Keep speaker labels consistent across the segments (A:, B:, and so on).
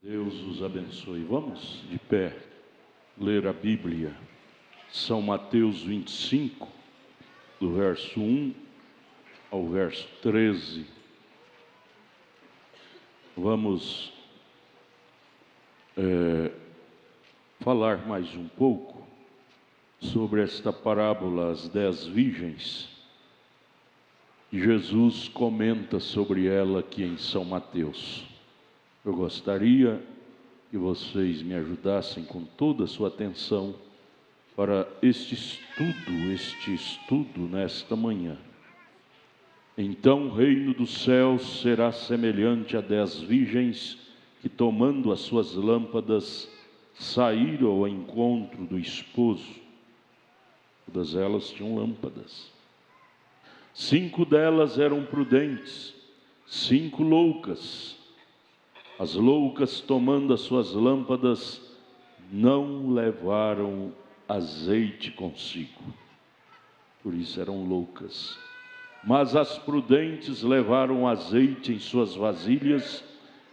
A: Deus os abençoe. Vamos de pé ler a Bíblia. São Mateus 25, do verso 1 ao verso 13. Vamos falar mais um pouco sobre esta parábola, as 10 virgens. Jesus comenta sobre ela aqui em São Mateus. Eu gostaria que vocês me ajudassem com toda a sua atenção para este estudo nesta manhã. Então o reino dos céus será semelhante a 10 virgens que, tomando as suas lâmpadas, saíram ao encontro do esposo. Todas elas tinham lâmpadas. 5 delas eram prudentes, 5 loucas. As loucas, tomando as suas lâmpadas, não levaram azeite consigo. Por isso eram loucas. Mas as prudentes levaram azeite em suas vasilhas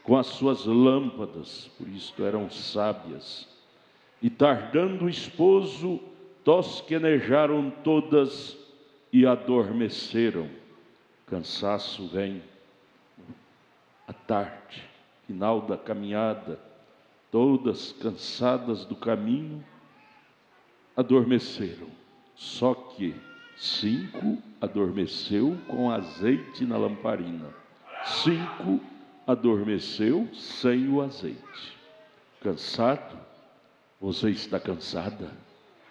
A: com as suas lâmpadas. Por isso eram sábias. E tardando o esposo, tosquenejaram todas e adormeceram. Cansaço vem à tarde, final da caminhada, todas cansadas do caminho, adormeceram. Só que 5 adormeceu com azeite na lamparina, 5 adormeceu sem o azeite. Cansado? Você está cansada?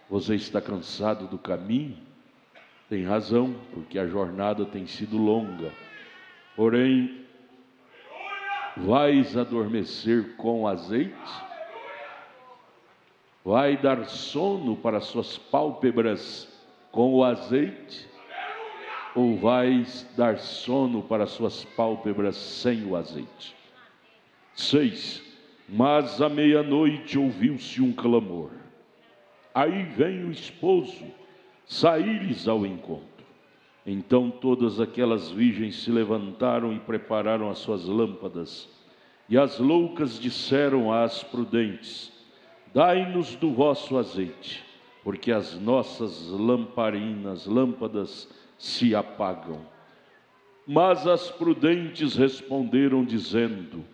A: Você está cansado do caminho? Tem razão, porque a jornada tem sido longa. Porém, vais adormecer com azeite? Vai dar sono para suas pálpebras com o azeite? Ou vais dar sono para suas pálpebras sem o azeite? 6. Mas à meia-noite ouviu-se um clamor. Aí vem o esposo, saí-lhes ao encontro. Então todas aquelas virgens se levantaram e prepararam as suas lâmpadas. E as loucas disseram às prudentes: dai-nos do vosso azeite, porque as nossas lâmpadas se apagam. Mas as prudentes responderam dizendo: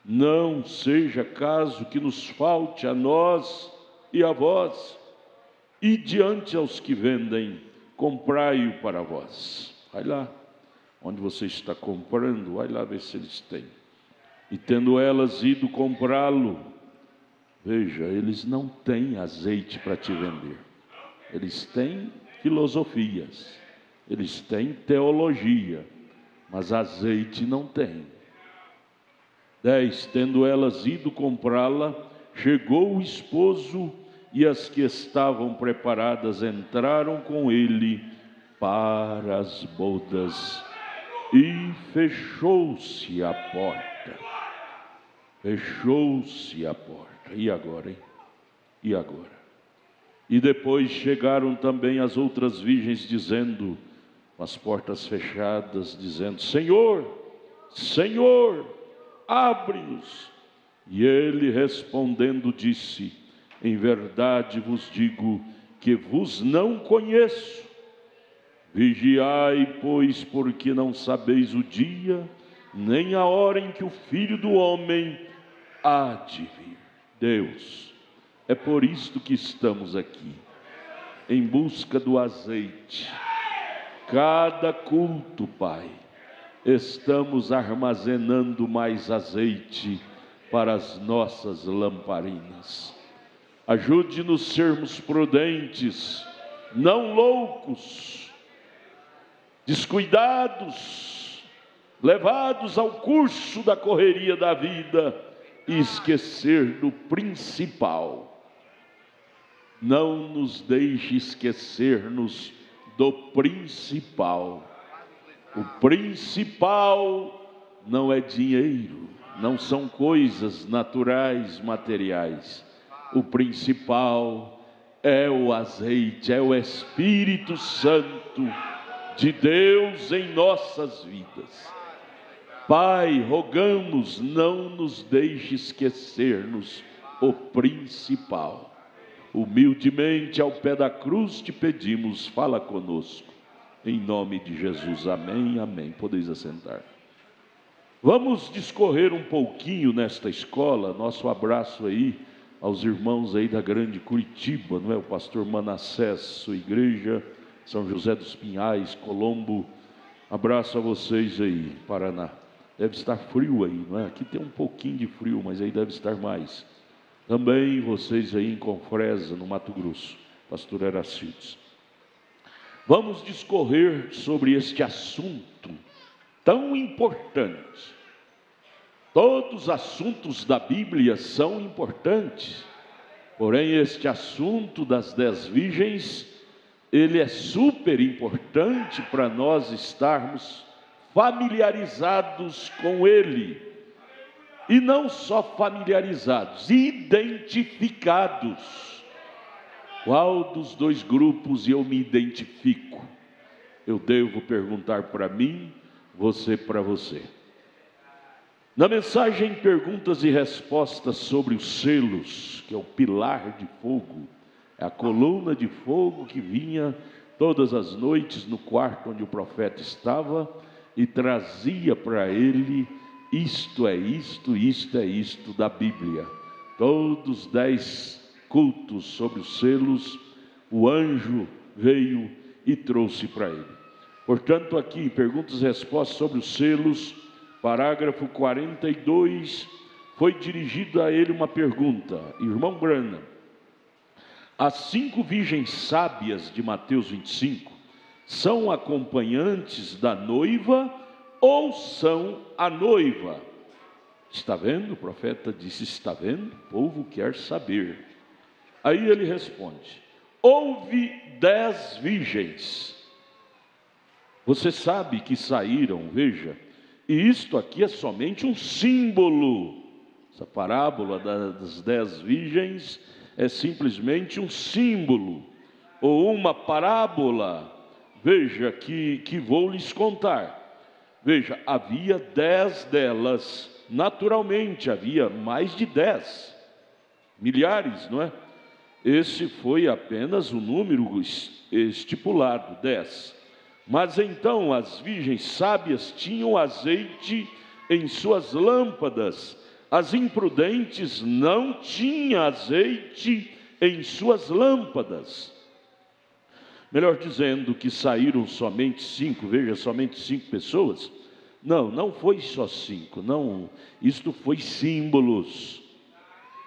A: não seja caso que nos falte a nós e a vós, e diante aos que vendem, comprai-o para vós. Vai lá, onde você está comprando, vai lá ver se eles têm. E tendo elas ido comprá-lo, veja, eles não têm azeite para te vender. Eles têm filosofias, eles têm teologia, mas azeite não tem. 10. Tendo elas ido comprá-la, chegou o esposo, e as que estavam preparadas entraram com ele para as bodas, e fechou-se a porta. Fechou-se a porta. E agora, hein? E agora? E depois chegaram também as outras virgens, dizendo, com as portas fechadas, dizendo: Senhor, Senhor, abre-nos. E ele respondendo disse: em verdade vos digo que vos não conheço. Vigiai, pois, porque não sabeis o dia, nem a hora em que o Filho do Homem há de vir. Deus, é por isto que estamos aqui, em busca do azeite. Cada culto, Pai, estamos armazenando mais azeite para as nossas lamparinas. Ajude-nos a sermos prudentes, não loucos, descuidados, levados ao curso da correria da vida e esquecer do principal. Não nos deixe esquecer-nos do principal. O principal não é dinheiro, não são coisas naturais, materiais. O principal é o azeite, é o Espírito Santo de Deus em nossas vidas. Pai, rogamos, não nos deixe esquecer-nos o principal. Humildemente ao pé da cruz te pedimos, fala conosco. Em nome de Jesus, amém, amém. Podeis assentar. Vamos discorrer um pouquinho nesta escola. Nosso abraço aí aos irmãos aí da grande Curitiba, não é? O pastor Manassés, sua igreja, São José dos Pinhais, Colombo. Abraço a vocês aí, Paraná. Deve estar frio aí, não é? Aqui tem um pouquinho de frio, mas aí deve estar mais. Também vocês aí em Confresa, no Mato Grosso, pastor Eracides. Vamos discorrer sobre este assunto tão importante. Todos os assuntos da Bíblia são importantes, porém este assunto das 10 virgens, ele é super importante para nós estarmos familiarizados com ele. E não só familiarizados, identificados. Qual dos dois grupos eu me identifico? Eu devo perguntar para mim, você para você. Na mensagem Perguntas e Respostas sobre os selos, que é o pilar de fogo, é a coluna de fogo que vinha todas as noites no quarto onde o profeta estava e trazia para ele isto é isto da Bíblia. Todos os 10 cultos sobre os selos, o anjo veio e trouxe para ele. Portanto, aqui, Perguntas e Respostas sobre os selos, parágrafo 42, foi dirigida a ele uma pergunta. Irmão Branham, as 5 virgens sábias de Mateus 25 são acompanhantes da noiva ou são a noiva? Está vendo? O profeta disse, está vendo? O povo quer saber. Aí ele responde, houve 10 virgens. Você sabe que saíram, veja, e isto aqui é somente um símbolo. Essa parábola das 10 virgens é simplesmente um símbolo, ou uma parábola. Veja que vou lhes contar. Veja, havia 10 delas, naturalmente havia mais de 10, milhares, não é? Esse foi apenas o número estipulado, 10. Mas então as virgens sábias tinham azeite em suas lâmpadas, as imprudentes não tinham azeite em suas lâmpadas. Melhor dizendo que saíram somente 5, veja, somente 5 pessoas. Não foi só 5, não, isto foi símbolos.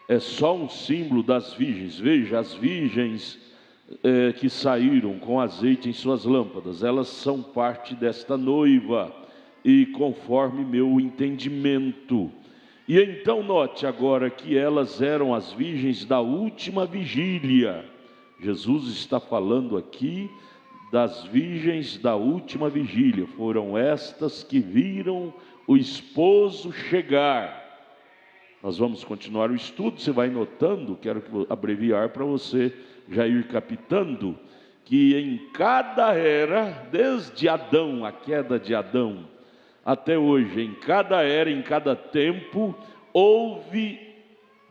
A: É só um símbolo das virgens. Veja, as virgens que saíram com azeite em suas lâmpadas, elas são parte desta noiva, e conforme meu entendimento. E então note agora que elas eram as virgens da última vigília. Jesus está falando aqui das virgens da última vigília. Foram estas que viram o esposo chegar. Nós vamos continuar o estudo, você vai notando, quero abreviar para você já ir captando, que em cada era, desde Adão, a queda de Adão, até hoje, em cada era, em cada tempo, houve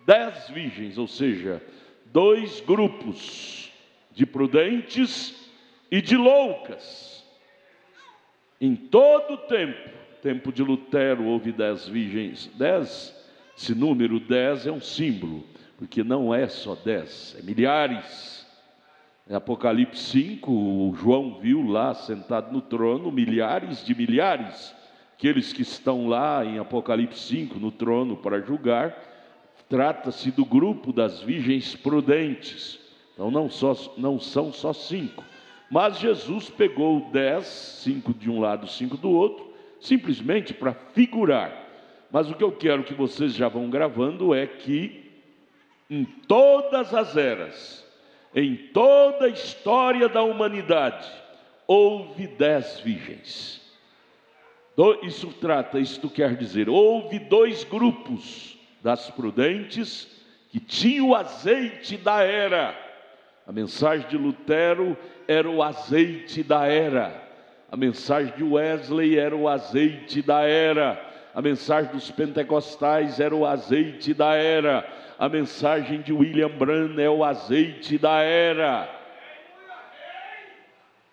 A: 10 virgens, ou seja, 2 grupos de prudentes e de loucas. Em todo o tempo de Lutero, houve 10 virgens. 10, esse número 10 é um símbolo, porque não é só 10, é milhares. Em Apocalipse 5, o João viu lá, sentado no trono, milhares de milhares. Aqueles que estão lá em Apocalipse 5, no trono para julgar, trata-se do grupo das virgens prudentes. Então não são só 5. Mas Jesus pegou 10, 5 de um lado, 5 do outro, simplesmente para figurar. Mas o que eu quero que vocês já vão gravando é que em todas as eras, em toda a história da humanidade, houve 10 virgens. Isto quer dizer, houve 2 grupos das prudentes que tinham o azeite da era. A mensagem de Lutero era o azeite da era. A mensagem de Wesley era o azeite da era. A mensagem dos pentecostais era o azeite da era. A mensagem de William Branham é o azeite da era.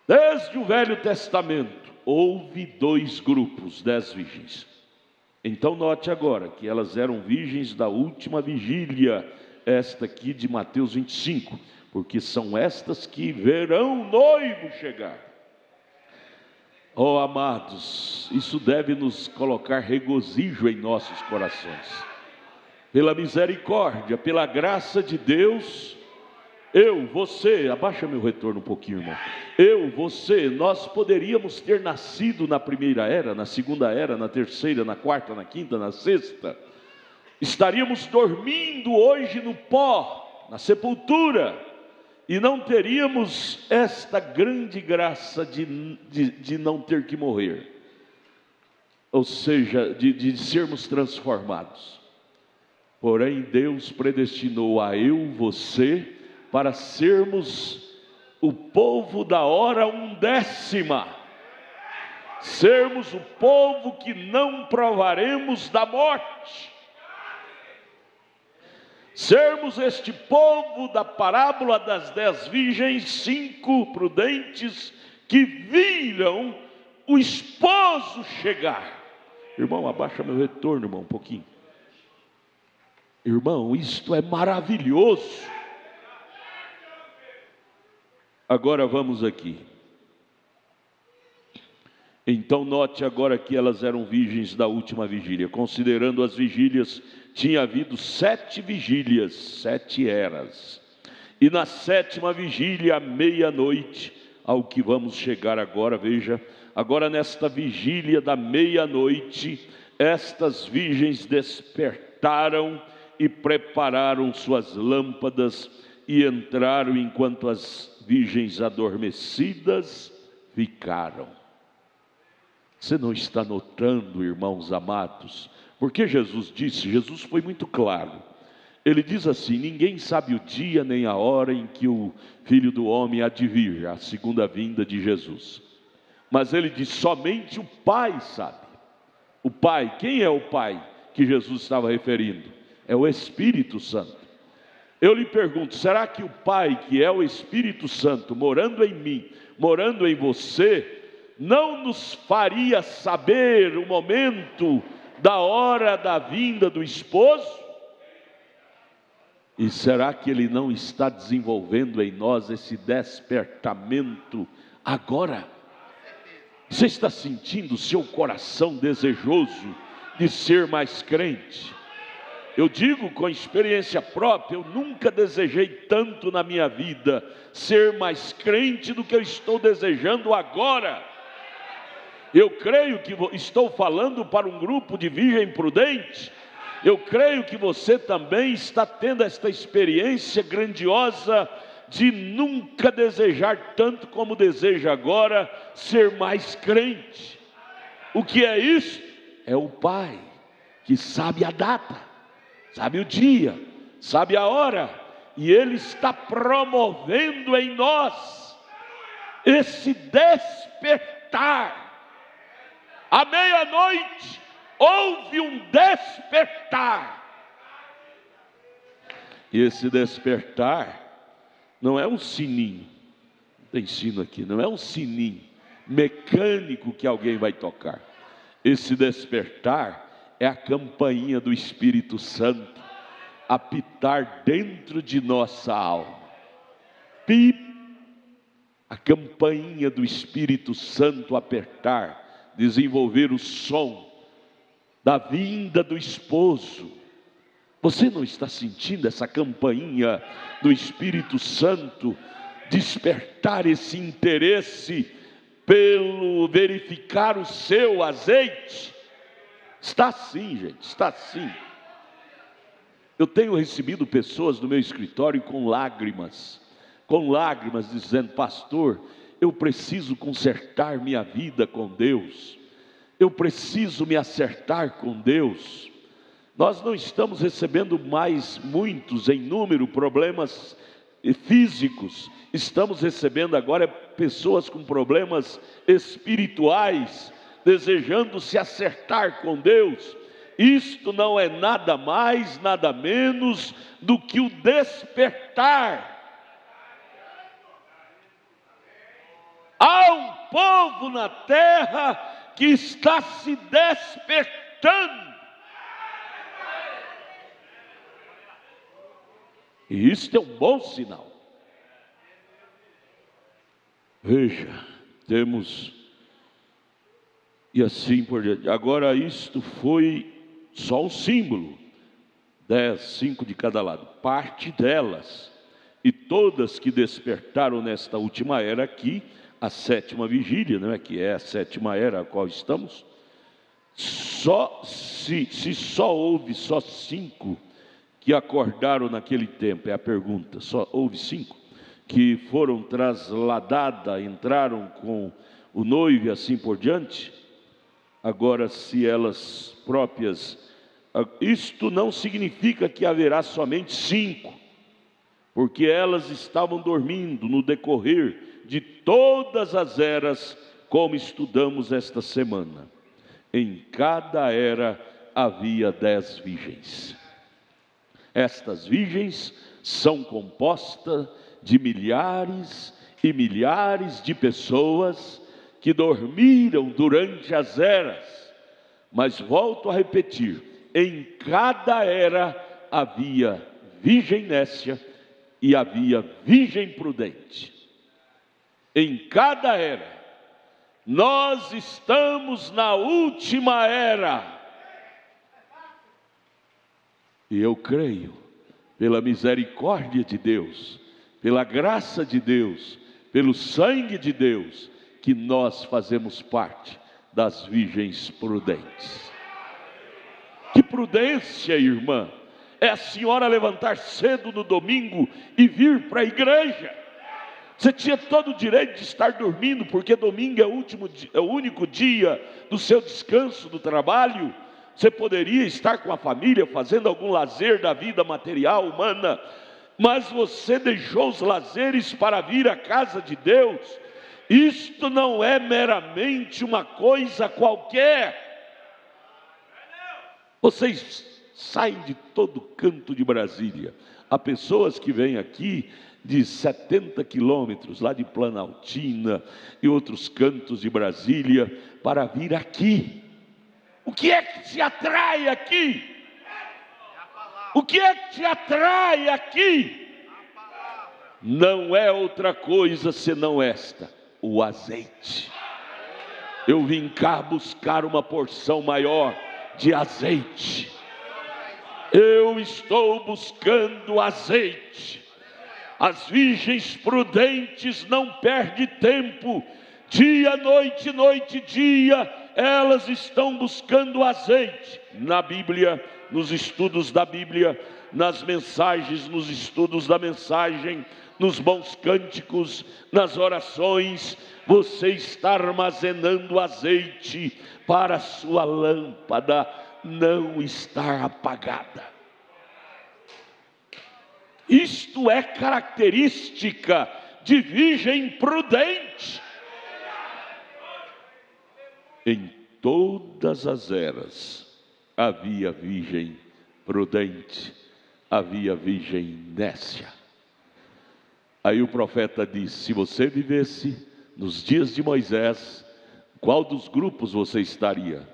A: Desde o Velho Testamento, houve 2 grupos, 10 virgens. Então note agora que elas eram virgens da última vigília, esta aqui de Mateus 25, porque são estas que verão o noivo chegar. Oh, amados, isso deve nos colocar regozijo em nossos corações. Pela misericórdia, pela graça de Deus, eu, você, abaixa meu retorno um pouquinho, irmão. Eu, você, nós poderíamos ter nascido na primeira era, na segunda era, na terceira, na quarta, na quinta, na sexta. Estaríamos dormindo hoje no pó, na sepultura, e não teríamos esta grande graça de não ter que morrer. Ou seja, de sermos transformados. Porém, Deus predestinou a eu, você, para sermos o povo da hora 1/10. Sermos o povo que não provaremos da morte. Sermos este povo da parábola das 10 virgens, 5 prudentes, que viram o esposo chegar. Irmão, abaixa meu retorno, irmão, um pouquinho. Irmão, isto é maravilhoso. Agora vamos aqui. Então note agora que elas eram virgens da última vigília. Considerando as vigílias, tinha havido 7 vigílias, 7 eras. E na 7ª vigília, à meia-noite, ao que vamos chegar agora, veja. Agora nesta vigília da meia-noite, estas virgens despertaram e prepararam suas lâmpadas e entraram enquanto as virgens adormecidas ficaram. Você não está notando, irmãos amados? Porque Jesus foi muito claro. Ele diz assim: ninguém sabe o dia nem a hora em que o Filho do Homem há de vir, a segunda vinda de Jesus. Mas ele diz, somente o Pai sabe. O Pai, quem é o Pai que Jesus estava referindo? É o Espírito Santo. Eu lhe pergunto, será que o Pai, que é o Espírito Santo, morando em mim, morando em você, não nos faria saber o momento da hora da vinda do esposo? E será que Ele não está desenvolvendo em nós esse despertamento agora? Você está sentindo o seu coração desejoso de ser mais crente? Eu digo com experiência própria, eu nunca desejei tanto na minha vida ser mais crente do que eu estou desejando agora. Eu creio que estou falando para um grupo de virgem prudente. Eu creio que você também está tendo esta experiência grandiosa de nunca desejar tanto como deseja agora ser mais crente. O que é isso? É o Pai que sabe a data, sabe o dia, sabe a hora, e Ele está promovendo em nós esse despertar. À meia-noite houve um despertar, e esse despertar não é um sininho, tem sino aqui, não é um sininho mecânico que alguém vai tocar. Esse despertar é a campainha do Espírito Santo apitar dentro de nossa alma. Pip, a campainha do Espírito Santo apertar, desenvolver o som da vinda do esposo. Você não está sentindo essa campainha do Espírito Santo despertar esse interesse pelo verificar o seu azeite? Está sim, gente, está sim. Eu tenho recebido pessoas no meu escritório com lágrimas, dizendo: pastor, eu preciso consertar minha vida com Deus, eu preciso me acertar com Deus. Nós não estamos recebendo mais muitos em número problemas físicos, estamos recebendo agora pessoas com problemas espirituais, desejando se acertar com Deus, isto não é nada mais, nada menos do que o despertar. Há um povo na terra que está se despertando. E isto é um bom sinal. Veja, temos, e assim por diante. Agora isto foi só um símbolo, 10, 5 de cada lado, parte delas, e todas que despertaram nesta última era aqui, a sétima vigília, não é? Que é a sétima era a qual estamos. Se só houve só 5 que acordaram naquele tempo, é a pergunta, só houve 5 que foram trasladadas, entraram com o noivo e assim por diante. Agora, se elas próprias, isto não significa que haverá somente 5, porque elas estavam dormindo no decorrer de todas as eras, como estudamos esta semana. Em cada era havia 10 virgens. Estas virgens são compostas de milhares e milhares de pessoas que dormiram durante as eras. Mas volto a repetir, em cada era havia virgem nécia e havia virgem prudente. Em cada era. Nós estamos na última era. E eu creio, pela misericórdia de Deus, pela graça de Deus, pelo sangue de Deus, que nós fazemos parte das virgens prudentes. Que prudência, irmã, é a senhora levantar cedo no domingo e vir para a igreja. Você tinha todo o direito de estar dormindo, porque domingo é o único dia do seu descanso do trabalho. Você poderia estar com a família, fazendo algum lazer da vida material humana, mas você deixou os lazeres para vir à casa de Deus. Isto não é meramente uma coisa qualquer. Vocês saem de todo canto de Brasília. Há pessoas que vêm aqui de 70 quilômetros, lá de Planaltina e outros cantos de Brasília, para vir aqui. O que é que te atrai aqui? O que é que te atrai aqui? Não é outra coisa senão esta: o azeite. Eu vim cá buscar uma porção maior de azeite. Eu estou buscando azeite. As virgens prudentes não perdem tempo, dia, noite, noite, dia, elas estão buscando azeite. Na Bíblia, nos estudos da Bíblia, nas mensagens, nos estudos da mensagem, nos bons cânticos, nas orações, você está armazenando azeite para a sua lâmpada não estar apagada. Isto é característica de virgem prudente. Em todas as eras havia virgem prudente, havia virgem nécia. Aí o profeta disse: se você vivesse nos dias de Moisés, qual dos grupos você estaria?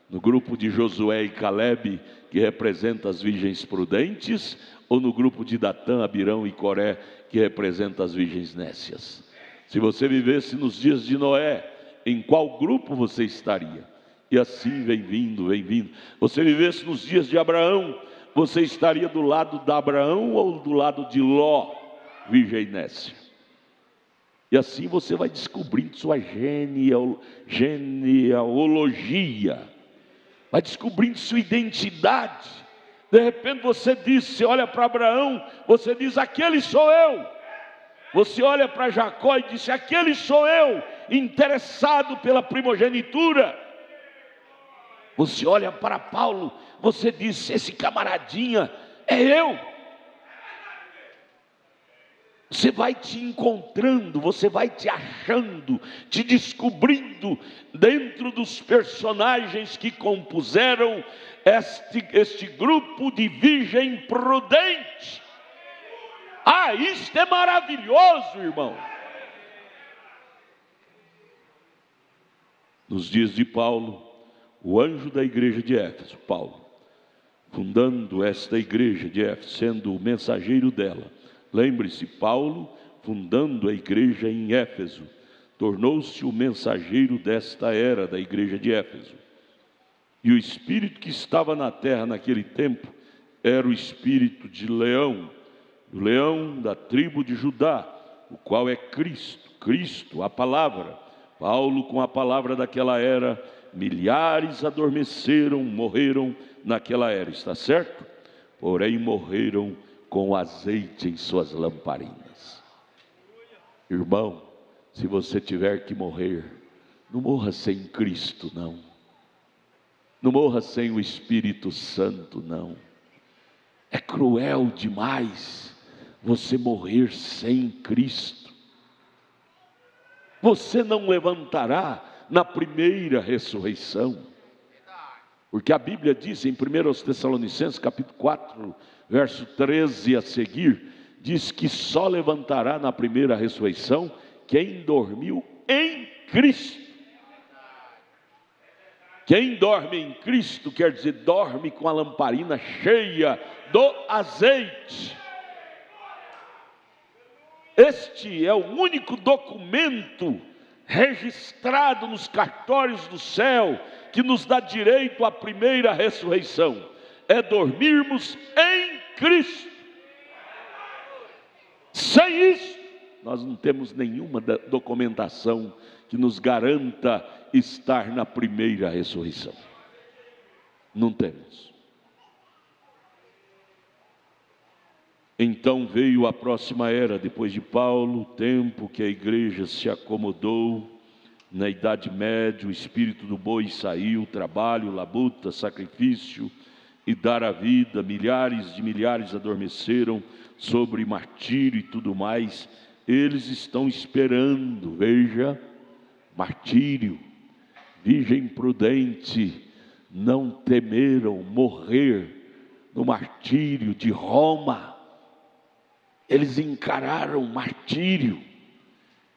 A: No grupo de Josué e Calebe, que representa as virgens prudentes, ou no grupo de Datã, Abirão e Coré, que representa as virgens nécias? Se você vivesse nos dias de Noé, em qual grupo você estaria? E assim vem vindo, vem vindo. Você vivesse nos dias de Abraão, você estaria do lado de Abraão ou do lado de Ló, virgem nécia? E assim você vai descobrindo sua genealogia, vai descobrindo sua identidade. De repente você diz, você olha para Abraão, você diz: aquele sou eu. Você olha para Jacó e diz: aquele sou eu, interessado pela primogenitura. Você olha para Paulo, você diz: esse camaradinha é eu. Você vai te encontrando, você vai te achando, te descobrindo dentro dos personagens que compuseram este grupo de virgem prudente. Ah, isto é maravilhoso, irmão. Nos dias de Paulo, o anjo da igreja de Éfeso, Paulo, fundando esta igreja de Éfeso, sendo o mensageiro dela. Lembre-se, Paulo, fundando a igreja em Éfeso, tornou-se o mensageiro desta era da igreja de Éfeso. E o espírito que estava na terra naquele tempo era o espírito de leão, o leão da tribo de Judá, o qual é Cristo. Cristo, a palavra. Paulo, com a palavra daquela era, milhares adormeceram, morreram naquela era, está certo? Porém morreram com azeite em suas lamparinas. Irmão, se você tiver que morrer, não morra sem Cristo, não. Não morra sem o Espírito Santo, não. É cruel demais você morrer sem Cristo. Você não levantará na primeira ressurreição. Porque a Bíblia diz em 1 Tessalonicenses capítulo 4, verso 13 a seguir, diz que só levantará na primeira ressurreição quem dormiu em Cristo. Quem dorme em Cristo quer dizer, dorme com a lamparina cheia do azeite. Este é o único documento registrado nos cartórios do céu que nos dá direito à primeira ressurreição. É dormirmos em Cristo. Sem isso, nós não temos nenhuma documentação que nos garanta estar na primeira ressurreição. Não temos. Então veio a próxima era, depois de Paulo, o tempo que a igreja se acomodou. Na Idade Média, o espírito do boi saiu, trabalho, labuta, sacrifício e dar a vida. Milhares de milhares adormeceram sobre martírio e tudo mais. Eles estão esperando, veja, martírio. Virgem prudente, não temeram morrer no martírio de Roma. Eles encararam martírio.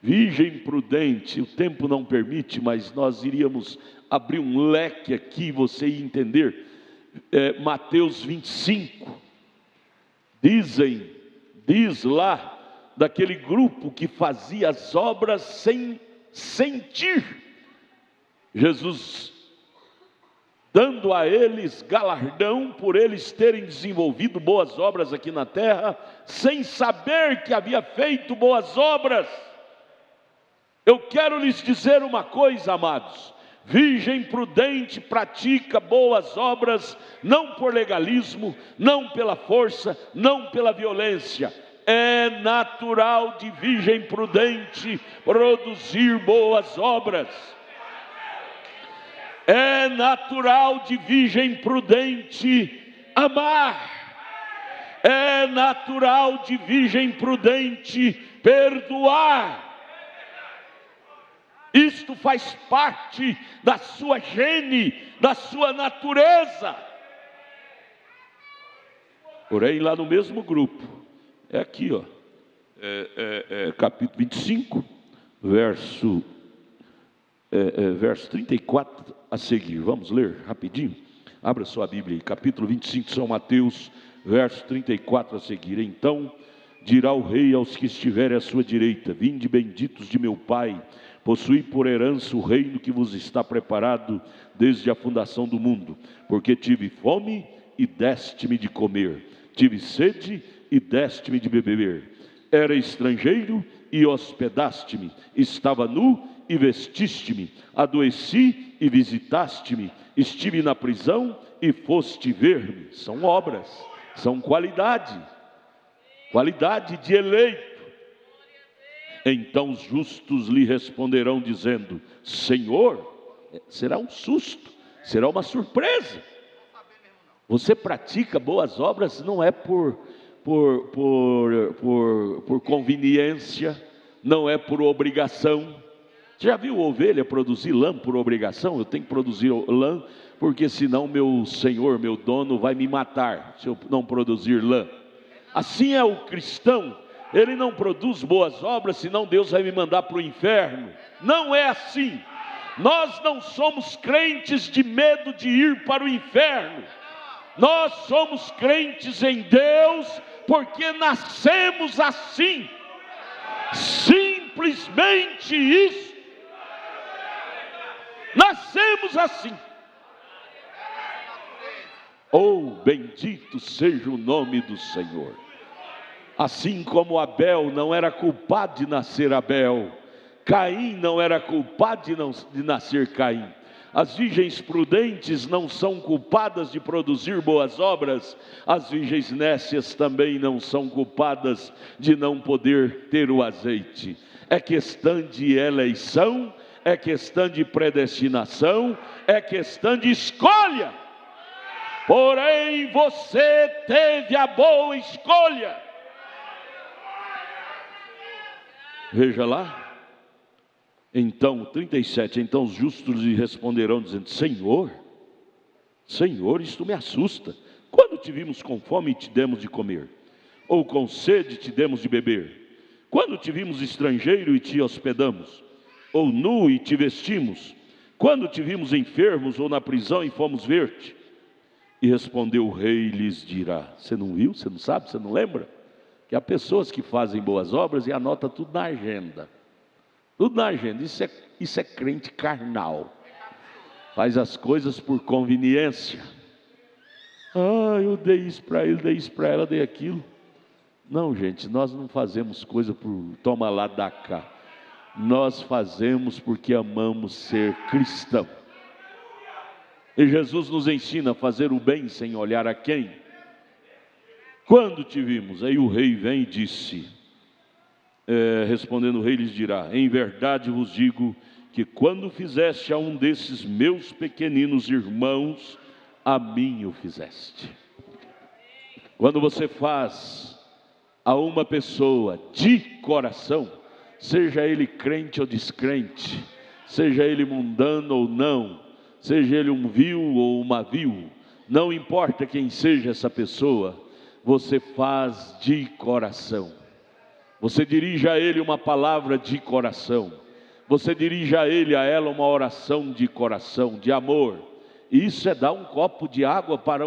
A: Virgem prudente, o tempo não permite, mas nós iríamos abrir um leque aqui, você ia entender. Mateus 25, diz lá, daquele grupo que fazia as obras sem sentir. Jesus dando a eles galardão por eles terem desenvolvido boas obras aqui na terra, sem saber que havia feito boas obras. Eu quero lhes dizer uma coisa, amados: virgem prudente pratica boas obras, não por legalismo, não pela força, não pela violência. É natural de virgem prudente produzir boas obras. É natural de virgem prudente amar. É natural de virgem prudente perdoar. Isto faz parte da sua gene, da sua natureza. Porém, lá no mesmo grupo, é aqui, ó, capítulo 25, verso 34 a seguir. Vamos ler rapidinho? Abra sua Bíblia aí, capítulo 25 de São Mateus, verso 34 a seguir. Então dirá o rei aos que estiverem à sua direita: vinde benditos de meu Pai, possuí por herança o reino que vos está preparado desde a fundação do mundo. Porque tive fome e deste-me de comer, tive sede e deste-me de beber, era estrangeiro e hospedaste-me, estava nu e vestiste-me, adoeci e visitaste-me, estive na prisão e foste ver-me. São obras, são qualidade de eleito. Então os justos lhe responderão dizendo: Senhor, será um susto, será uma surpresa. Você pratica boas obras não é por por conveniência, não é por obrigação. Você já viu ovelha produzir lã por obrigação? Eu tenho que produzir lã, porque senão meu senhor, meu dono vai me matar, se eu não produzir lã. Assim é o cristão, ele não produz boas obras, senão Deus vai me mandar para o inferno. Não é assim. Nós não somos crentes de medo de ir para o inferno. Nós somos crentes em Deus, porque nascemos assim. Simplesmente isso. Nascemos assim. Oh, bendito seja o nome do Senhor. Assim como Abel não era culpado de nascer Abel, Caim não era culpado de nascer Caim. As virgens prudentes não são culpadas de produzir boas obras, as virgens nécias também não são culpadas de não poder ter o azeite. É questão de eleição, é questão de predestinação, é questão de escolha. Porém, você teve a boa escolha. Veja lá. Então, 37, então os justos lhe responderão dizendo: Senhor, isto me assusta. Quando te vimos com fome e te demos de comer? Ou com sede e te demos de beber? Quando te vimos estrangeiro e te hospedamos? Ou nu e te vestimos? Quando te vimos enfermos ou na prisão e fomos ver-te? E respondeu o rei e lhes dirá: Você não viu? Você não sabe? Você não lembra? Que há pessoas que fazem boas obras e anotam tudo na agenda. Tudo na agenda. Isso é crente carnal. Faz as coisas por conveniência. Eu dei isso para ele, dei isso para ela, dei aquilo. Não, gente, nós não fazemos coisa por toma lá, dá cá. Nós fazemos porque amamos ser cristão. E Jesus nos ensina a fazer o bem sem olhar a quem. Quando te vimos? Aí o rei vem e disse, respondendo o rei lhes dirá: Em verdade vos digo que quando fizeste a um desses meus pequeninos irmãos, a mim o fizeste. Quando você faz a uma pessoa de coração, seja ele crente ou descrente, seja ele mundano ou não, seja ele um vil ou uma vil, não importa quem seja essa pessoa, você faz de coração. Você dirige a ele uma palavra de coração. Você dirige a ele, a ela, uma oração de coração, de amor. E isso é dar um copo de água para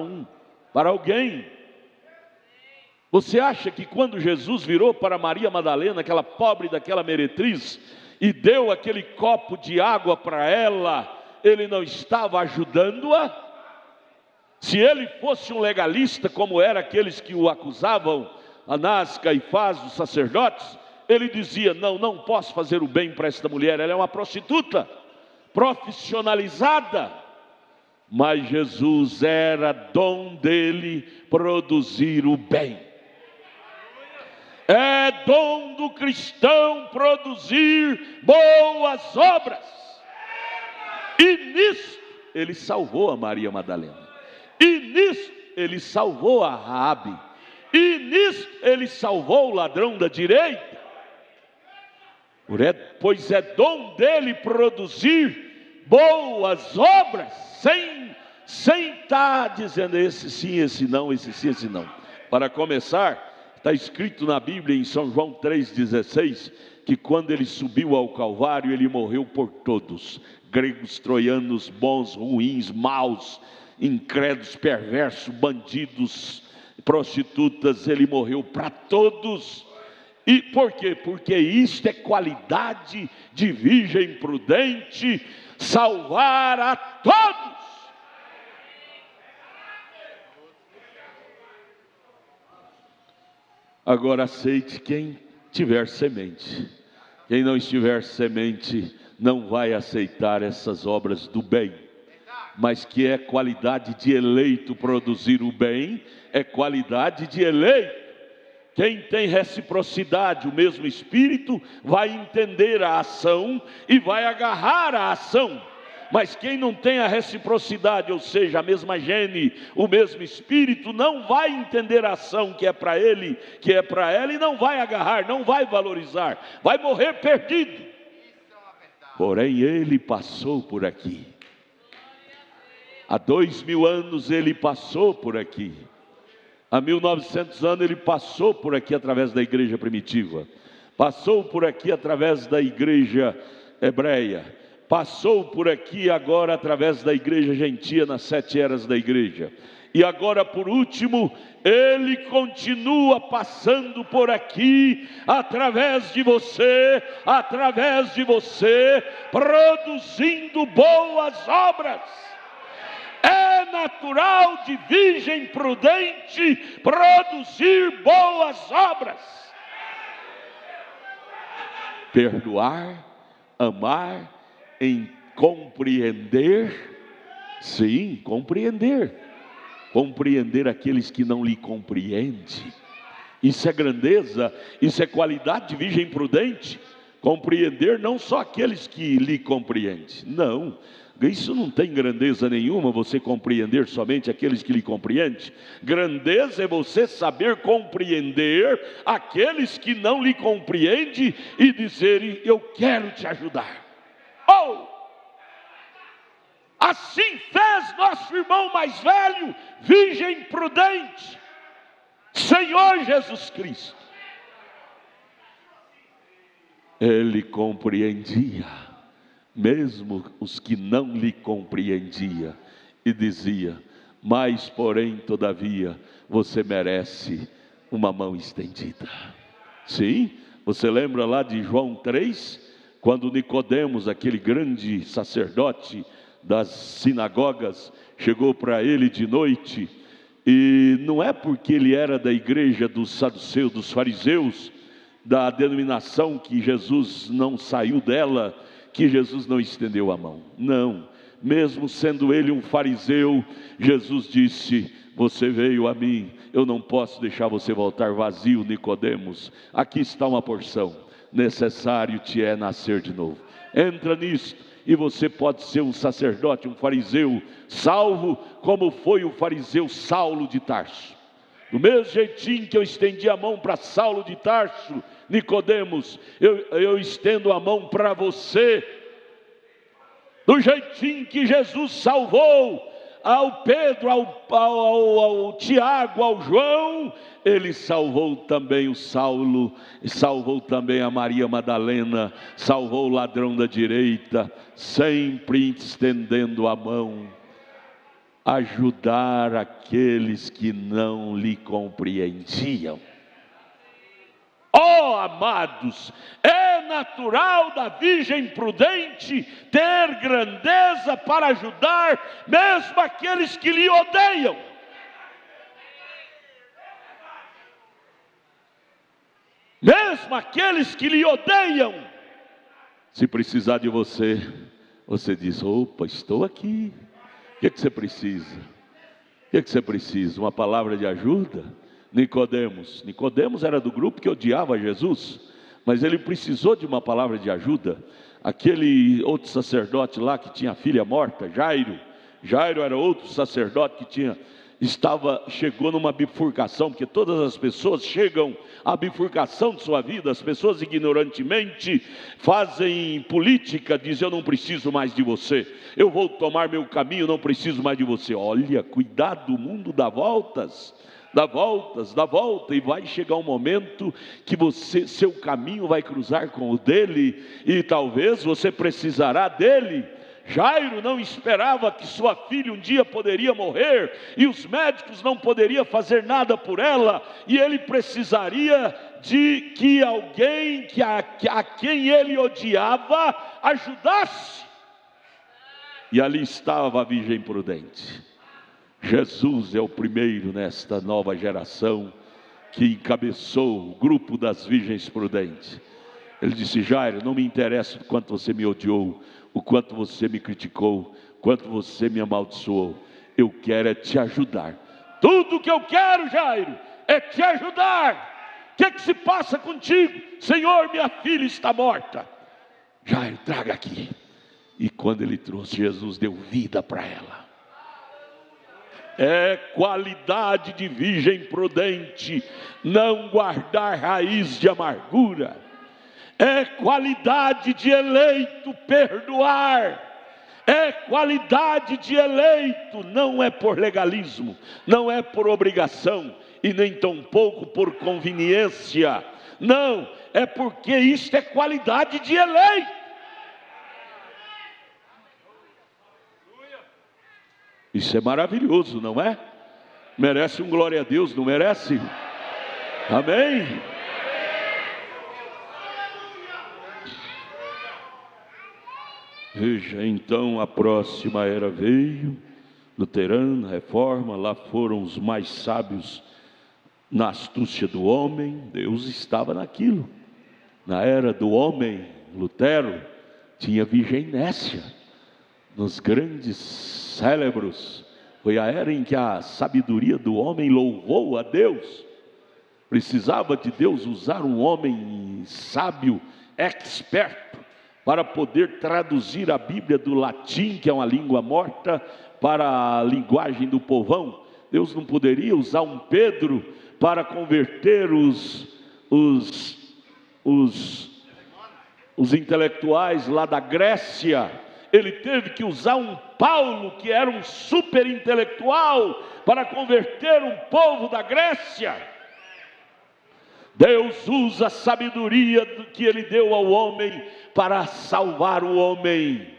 A: alguém. Você acha que quando Jesus virou para Maria Madalena, aquela pobre daquela meretriz, e deu aquele copo de água para ela, ele não estava ajudando-a? Se ele fosse um legalista, como eram aqueles que o acusavam, Anás, Caifás, os sacerdotes, ele dizia: não posso fazer o bem para esta mulher, ela é uma prostituta, profissionalizada. Mas Jesus era dom dele produzir o bem. É dom do cristão produzir boas obras. E nisso ele salvou a Maria Madalena. E nisso ele salvou a Raabe. E nisso ele salvou o ladrão da direita. Pois é dom dele produzir boas obras, sem estar dizendo esse sim, esse não, esse sim, esse não. Para começar, está escrito na Bíblia em São João 3,16, que quando ele subiu ao Calvário, ele morreu por todos. Gregos, troianos, bons, ruins, maus, incrédulos, perversos, bandidos, prostitutas, ele morreu para todos. E por quê? Porque isto é qualidade de virgem prudente, salvar a todos. Agora aceite quem tiver semente. Quem não estiver semente não vai aceitar essas obras do bem. Mas que é qualidade de eleito produzir o bem, é qualidade de eleito. Quem tem reciprocidade, o mesmo Espírito, vai entender a ação e vai agarrar a ação. Mas quem não tem a reciprocidade, ou seja, a mesma gene, o mesmo espírito, não vai entender a ação que é para ele, que é para ela, e não vai agarrar, não vai valorizar, vai morrer perdido. Porém ele passou por aqui. Há 2000 anos ele passou por aqui. Há 1900 anos ele passou por aqui através da igreja primitiva. Passou por aqui através da igreja hebreia. Passou por aqui agora através da igreja gentia nas 7 eras da igreja. E agora por último, ele continua passando por aqui através de você, produzindo boas obras. É natural de virgem prudente produzir boas obras. Perdoar, amar, em compreender, sim, compreender aqueles que não lhe compreendem. Isso é grandeza, isso é qualidade de virgem prudente. Compreender não só aqueles que lhe compreendem, não, isso não tem grandeza nenhuma, você compreender somente aqueles que lhe compreendem. Grandeza é você saber compreender aqueles que não lhe compreendem e dizer: eu quero te ajudar. Assim fez nosso irmão mais velho, virgem prudente, Senhor Jesus Cristo. Ele compreendia, mesmo os que não lhe compreendiam, e dizia: mas porém, todavia, você merece uma mão estendida. Sim, você lembra lá de João 3, quando Nicodemos, aquele grande sacerdote das sinagogas, chegou para ele de noite, e não é porque ele era da igreja dos saduceus, dos fariseus, da denominação que Jesus não saiu dela, que Jesus não estendeu a mão. Não, mesmo sendo ele um fariseu, Jesus disse: você veio a mim, eu não posso deixar você voltar vazio, Nicodemos. Aqui está uma porção, necessário te é nascer de novo. Entra nisto, e você pode ser um sacerdote, um fariseu salvo, como foi o fariseu Saulo de Tarso. Do mesmo jeitinho que eu estendi a mão para Saulo de Tarso, Nicodemos, eu estendo a mão para você. Do jeitinho que Jesus salvou ao Pedro, ao Tiago, ao João, ele salvou também o Saulo, salvou também a Maria Madalena, salvou o ladrão da direita, sempre estendendo a mão, ajudar aqueles que não lhe compreendiam. Amados, é natural da virgem prudente ter grandeza para ajudar mesmo aqueles que lhe odeiam. Mesmo aqueles que lhe odeiam. Se precisar de você, você diz: opa, estou aqui. O que você precisa? O que você precisa? Uma palavra de ajuda? Nicodemos era do grupo que odiava Jesus, mas ele precisou de uma palavra de ajuda. Aquele outro sacerdote lá que tinha a filha morta, Jairo era outro sacerdote que chegou numa bifurcação, porque todas as pessoas chegam à bifurcação de sua vida. As pessoas ignorantemente fazem política, dizem: eu não preciso mais de você, eu vou tomar meu caminho, não preciso mais de você. Olha, cuidado, o mundo dá voltas, e vai chegar um momento que seu caminho vai cruzar com o dele, e talvez você precisará dele. Jairo não esperava que sua filha um dia poderia morrer, e os médicos não poderiam fazer nada por ela, e ele precisaria de que alguém a quem ele odiava ajudasse. E ali estava a virgem prudente. Jesus é o primeiro nesta nova geração que encabeçou o grupo das virgens prudentes. Ele disse: Jairo, não me interessa o quanto você me odiou, o quanto você me criticou, o quanto você me amaldiçoou. Eu quero é te ajudar. Tudo que eu quero, Jairo, é te ajudar. O que se passa contigo? Senhor, minha filha está morta. Jairo, traga aqui. E quando ele trouxe, Jesus deu vida para ela. É qualidade de virgem prudente não guardar raiz de amargura. É qualidade de eleito perdoar. É qualidade de eleito, não é por legalismo, não é por obrigação e nem tampouco por conveniência. Não, é porque isto é qualidade de eleito. Isso é maravilhoso, não é? Merece um glória a Deus, não merece? Amém? Veja, então a próxima era veio, luterana, reforma, lá foram os mais sábios na astúcia do homem. Deus estava naquilo. Na era do homem, Lutero, tinha virgem nécia. Nos grandes cérebros, foi a era em que a sabedoria do homem louvou a Deus. Precisava de Deus usar um homem sábio, experto, para poder traduzir a Bíblia do latim, que é uma língua morta, para a linguagem do povão. Deus não poderia usar um Pedro para converter os intelectuais lá da Grécia. Ele teve que usar um Paulo, que era um super intelectual, para converter um povo da Grécia. Deus usa a sabedoria que Ele deu ao homem para salvar o homem.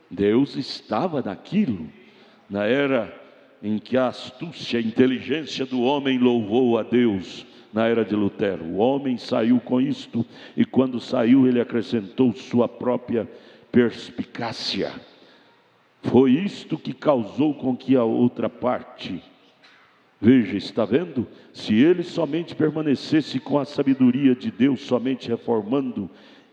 A: Deus estava naquilo, na era em que a astúcia, a inteligência do homem louvou a Deus, na era de Lutero. O homem saiu com isto, e quando saiu ele acrescentou sua própria perspicácia. Foi isto que causou com que a outra parte, veja, está vendo? Se ele somente permanecesse com a sabedoria de Deus, somente reformando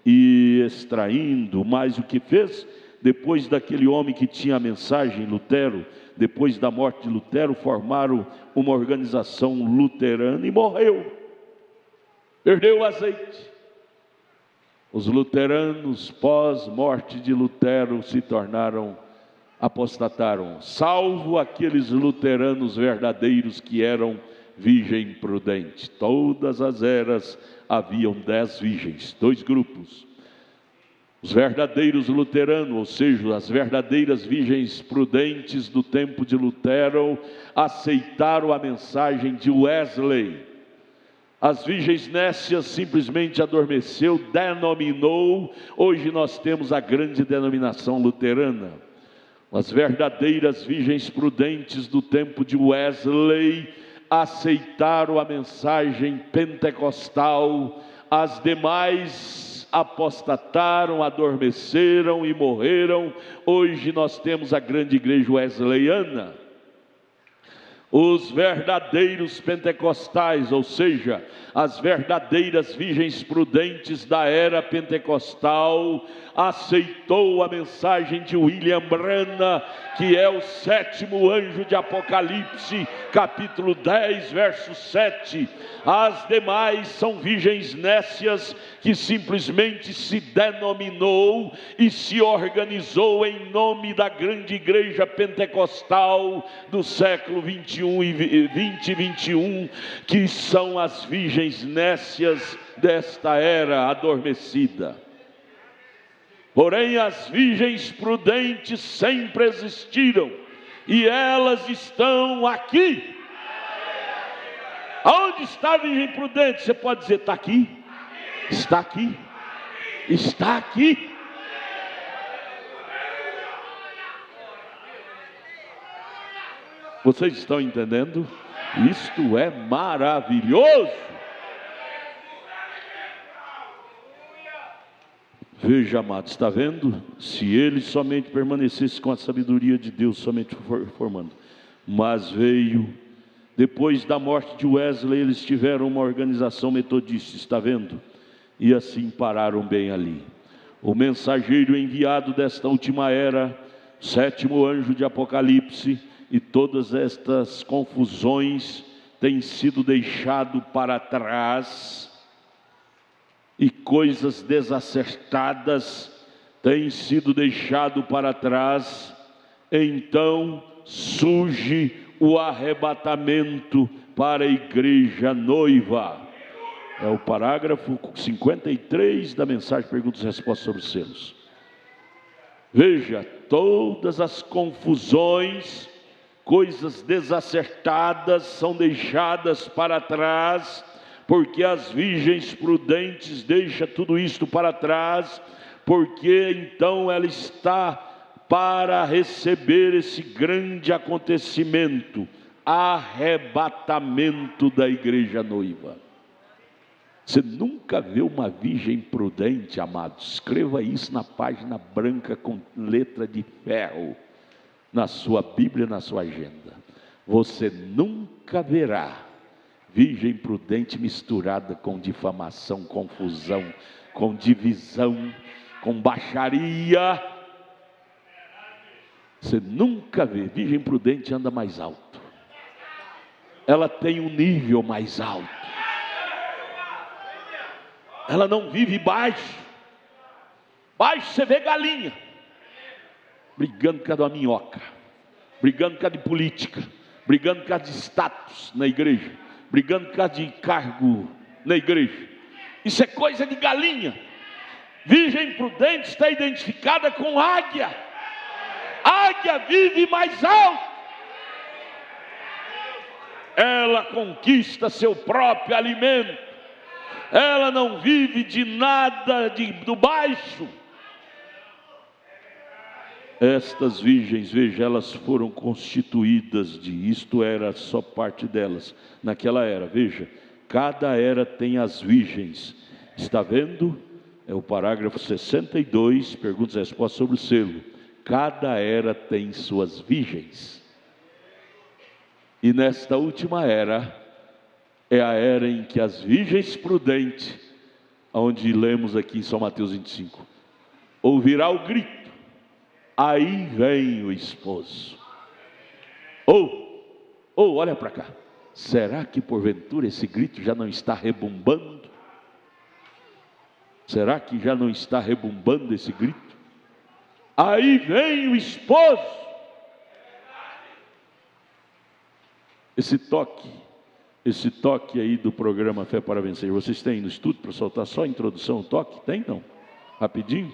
A: e extraindo, mas o que fez? Depois daquele homem que tinha a mensagem, Lutero, depois da morte de Lutero, formaram uma organização luterana e morreu. Perdeu o azeite. Os luteranos, pós-morte de Lutero, se tornaram, apostataram, salvo aqueles luteranos verdadeiros que eram virgem prudente. Todas as eras haviam 10 virgens, 2 grupos. Os verdadeiros luteranos, ou seja, as verdadeiras virgens prudentes do tempo de Lutero, aceitaram a mensagem de Wesley. As virgens nécias simplesmente adormeceu, denominou. Hoje nós temos a grande denominação luterana. As verdadeiras virgens prudentes do tempo de Wesley aceitaram a mensagem pentecostal. As demais apostataram, adormeceram e morreram. Hoje nós temos a grande igreja wesleyana. Os verdadeiros pentecostais, ou seja, as verdadeiras virgens prudentes da era pentecostal, aceitou a mensagem de William Branham, que é o 7º anjo de Apocalipse, capítulo 10, verso 7. As demais são virgens nécias, que simplesmente se denominou e se organizou em nome da grande igreja pentecostal do século 21 e 20 e 21, que são as virgens nécias desta era adormecida. Porém, as virgens prudentes sempre existiram, e elas estão aqui. Aonde está a virgem prudente? Você pode dizer, está aqui, está aqui, está aqui. Vocês estão entendendo? Isto é maravilhoso. Veja, amados, está vendo? Se ele somente permanecesse com a sabedoria de Deus, somente formando. Mas veio, depois da morte de Wesley, eles tiveram uma organização metodista, está vendo? E assim pararam bem ali. O mensageiro enviado desta última era, 7º anjo de Apocalipse, e todas estas confusões têm sido deixado para trás, e coisas desacertadas tem sido deixado para trás, então surge o arrebatamento para a igreja noiva. É o parágrafo 53 da mensagem Perguntas e Respostas sobre os selos. Veja, todas as confusões, coisas desacertadas são deixadas para trás, porque as virgens prudentes deixam tudo isto para trás, porque então ela está para receber esse grande acontecimento, arrebatamento da igreja noiva. Você nunca vê uma virgem prudente, amado? Escreva isso na página branca com letra de ferro, na sua Bíblia, na sua agenda. Você nunca verá virgem prudente misturada com difamação, confusão, com divisão, com baixaria. Você nunca vê. Virgem prudente anda mais alto, ela tem um nível mais alto, ela não vive baixo. Baixo você vê galinha brigando por causa da minhoca, brigando por causa de política, brigando por causa de status na igreja, brigando por causa de cargo na igreja. Isso é coisa de galinha. Virgem prudente está identificada com águia. Águia vive mais alto, ela conquista seu próprio alimento, ela não vive de nada do baixo. Estas virgens, veja, elas foram constituídas isto era só parte delas naquela era. Veja, cada era tem as virgens. Está vendo? É o parágrafo 62, Perguntas e Respostas sobre o selo. Cada era tem suas virgens. E nesta última era, é a era em que as virgens prudentes, onde lemos aqui em São Mateus 25, ouvirá o grito: aí vem o esposo. Olha para cá. Será que porventura esse grito já não está rebumbando? Será que já não está rebumbando esse grito? Aí vem o esposo. Esse toque aí do programa Fé para Vencer, vocês têm no estudo para soltar só a introdução, o toque? Tem não? Rapidinho?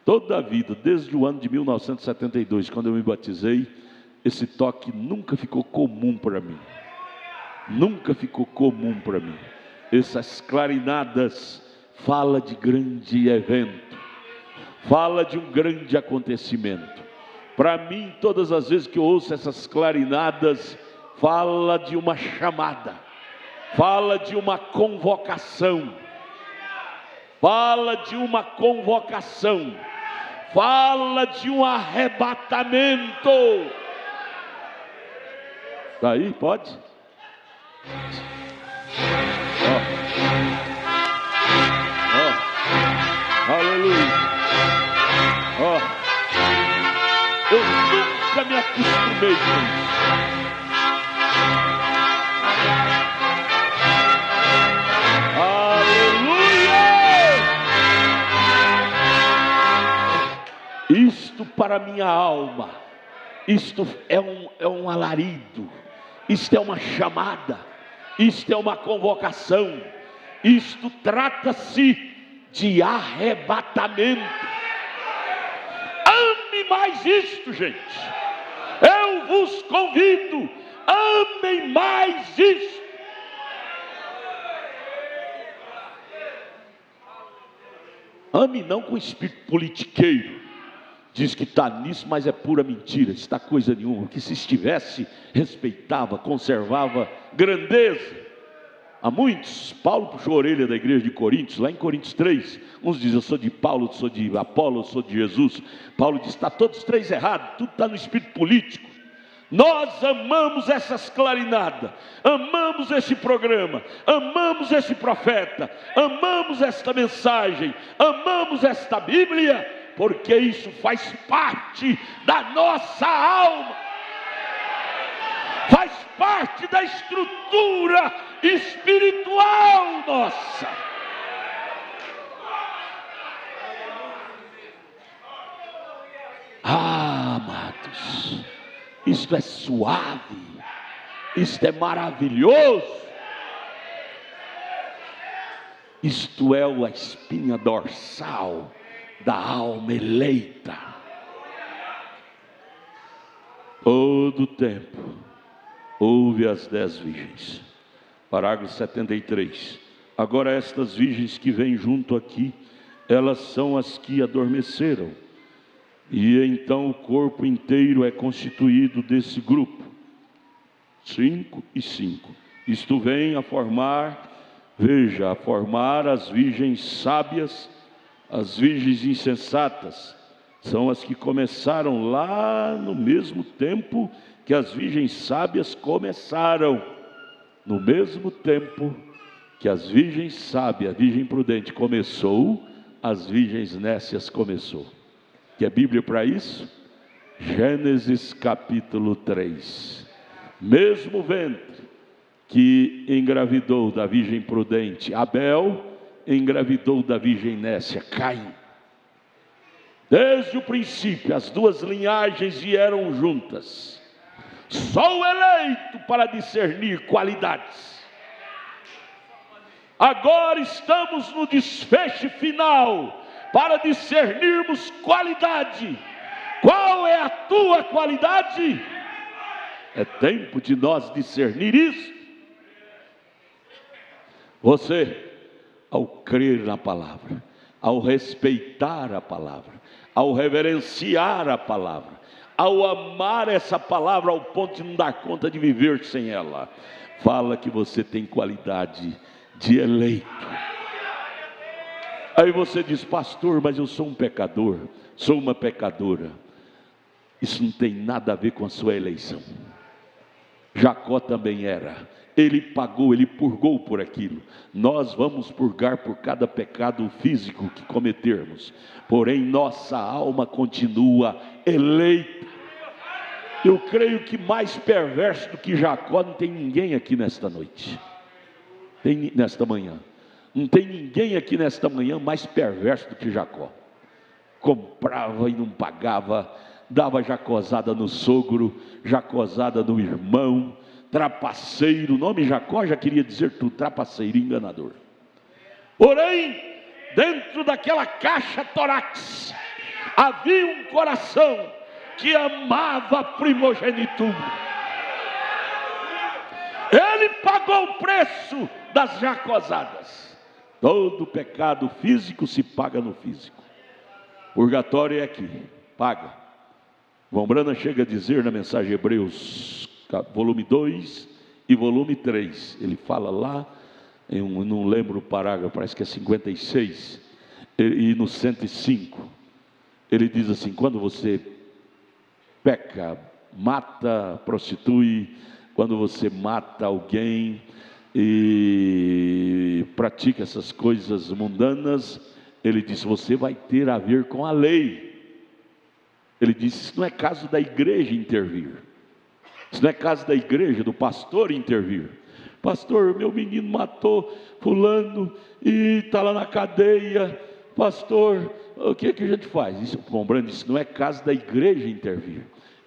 A: Toda a vida, desde o ano de 1972, quando eu me batizei, esse toque nunca ficou comum para mim. Nunca ficou comum para mim. Essas clarinadas fala de grande evento, fala de um grande acontecimento. Para mim, todas as vezes que eu ouço essas clarinadas, fala de uma chamada, fala de uma convocação, fala de uma convocação, fala de um arrebatamento. Daí pode? Aleluia. Eu nunca me acostumei com isso. Isto para minha alma, isto é um alarido, isto é uma chamada, isto é uma convocação, isto trata-se de arrebatamento. Ame mais isto, gente. Eu vos convido, amem mais isto. Ame não com espírito politiqueiro. Diz que está nisso, mas é pura mentira, está coisa nenhuma. Que se estivesse, respeitava, conservava grandeza. Há muitos, Paulo puxou a orelha da igreja de Coríntios, lá em Coríntios 3, uns dizem: eu sou de Paulo, eu sou de Apolo, eu sou de Jesus. Paulo diz: está todos três errados, tudo está no espírito político. Nós amamos essas clarinadas, amamos esse programa, amamos esse profeta, amamos esta mensagem, amamos esta Bíblia, porque isso faz parte da nossa alma, faz parte da estrutura espiritual nossa. irmãos. Isto é suave, isto é maravilhoso. Isto é a espinha dorsal da alma eleita. Todo tempo houve as 10 virgens. Parágrafo 73. Agora estas virgens que vêm junto aqui, elas são as que adormeceram. E então o corpo inteiro é constituído desse grupo. 5 e 5. Isto vem a formar, veja, a formar as virgens sábias, as virgens insensatas. São as que começaram lá no mesmo tempo que as virgens sábias começaram. No mesmo tempo que as virgens sábias, a virgem prudente começou, as virgens nécias começou. Que é Bíblia para isso? Gênesis capítulo 3. Mesmo ventre que engravidou da virgem prudente, Abel engravidou da virgem nécia, Caim. Desde o princípio, as duas linhagens vieram juntas. Só o eleito para discernir qualidades. Agora estamos no desfecho final para discernirmos qualidade. Qual é a tua qualidade? É tempo de nós discernir isso. Você, ao crer na palavra, ao respeitar a palavra, ao reverenciar a palavra, ao amar essa palavra ao ponto de não dar conta de viver sem ela, fala que você tem qualidade de eleito. Aí você diz: pastor, mas eu sou um pecador, sou uma pecadora. Isso não tem nada a ver com a sua eleição. Jacó também era. Ele pagou, ele purgou por aquilo. Nós vamos purgar por cada pecado físico que cometermos. Porém, nossa alma continua eleita. Eu creio que mais perverso do que Jacó não tem ninguém aqui nesta noite. Nesta manhã. Não tem ninguém aqui nesta manhã mais perverso do que Jacó. Comprava e não pagava, dava jacosada no sogro, jacosada no irmão, trapaceiro. O nome Jacó já queria dizer tudo, trapaceiro, enganador. Porém, dentro daquela caixa torácica havia um coração que amava a primogenitura. Ele pagou o preço das jacosadas. Todo pecado físico se paga no físico. Purgatório é aqui, paga. Von Brana chega a dizer na mensagem Hebreus, volume 2 e volume 3. Ele fala lá, eu não lembro o parágrafo, parece que é 56, e no 105. Ele diz assim: quando você peca, mata, prostitui, quando você mata alguém e pratica essas coisas mundanas, ele diz: você vai ter a ver com a lei. Ele diz: isso não é caso da igreja intervir, isso não é caso da igreja, do pastor intervir. Pastor, meu menino matou fulano e está lá na cadeia. Pastor, o que é que a gente faz? Isso, comprando, isso não é caso da igreja intervir.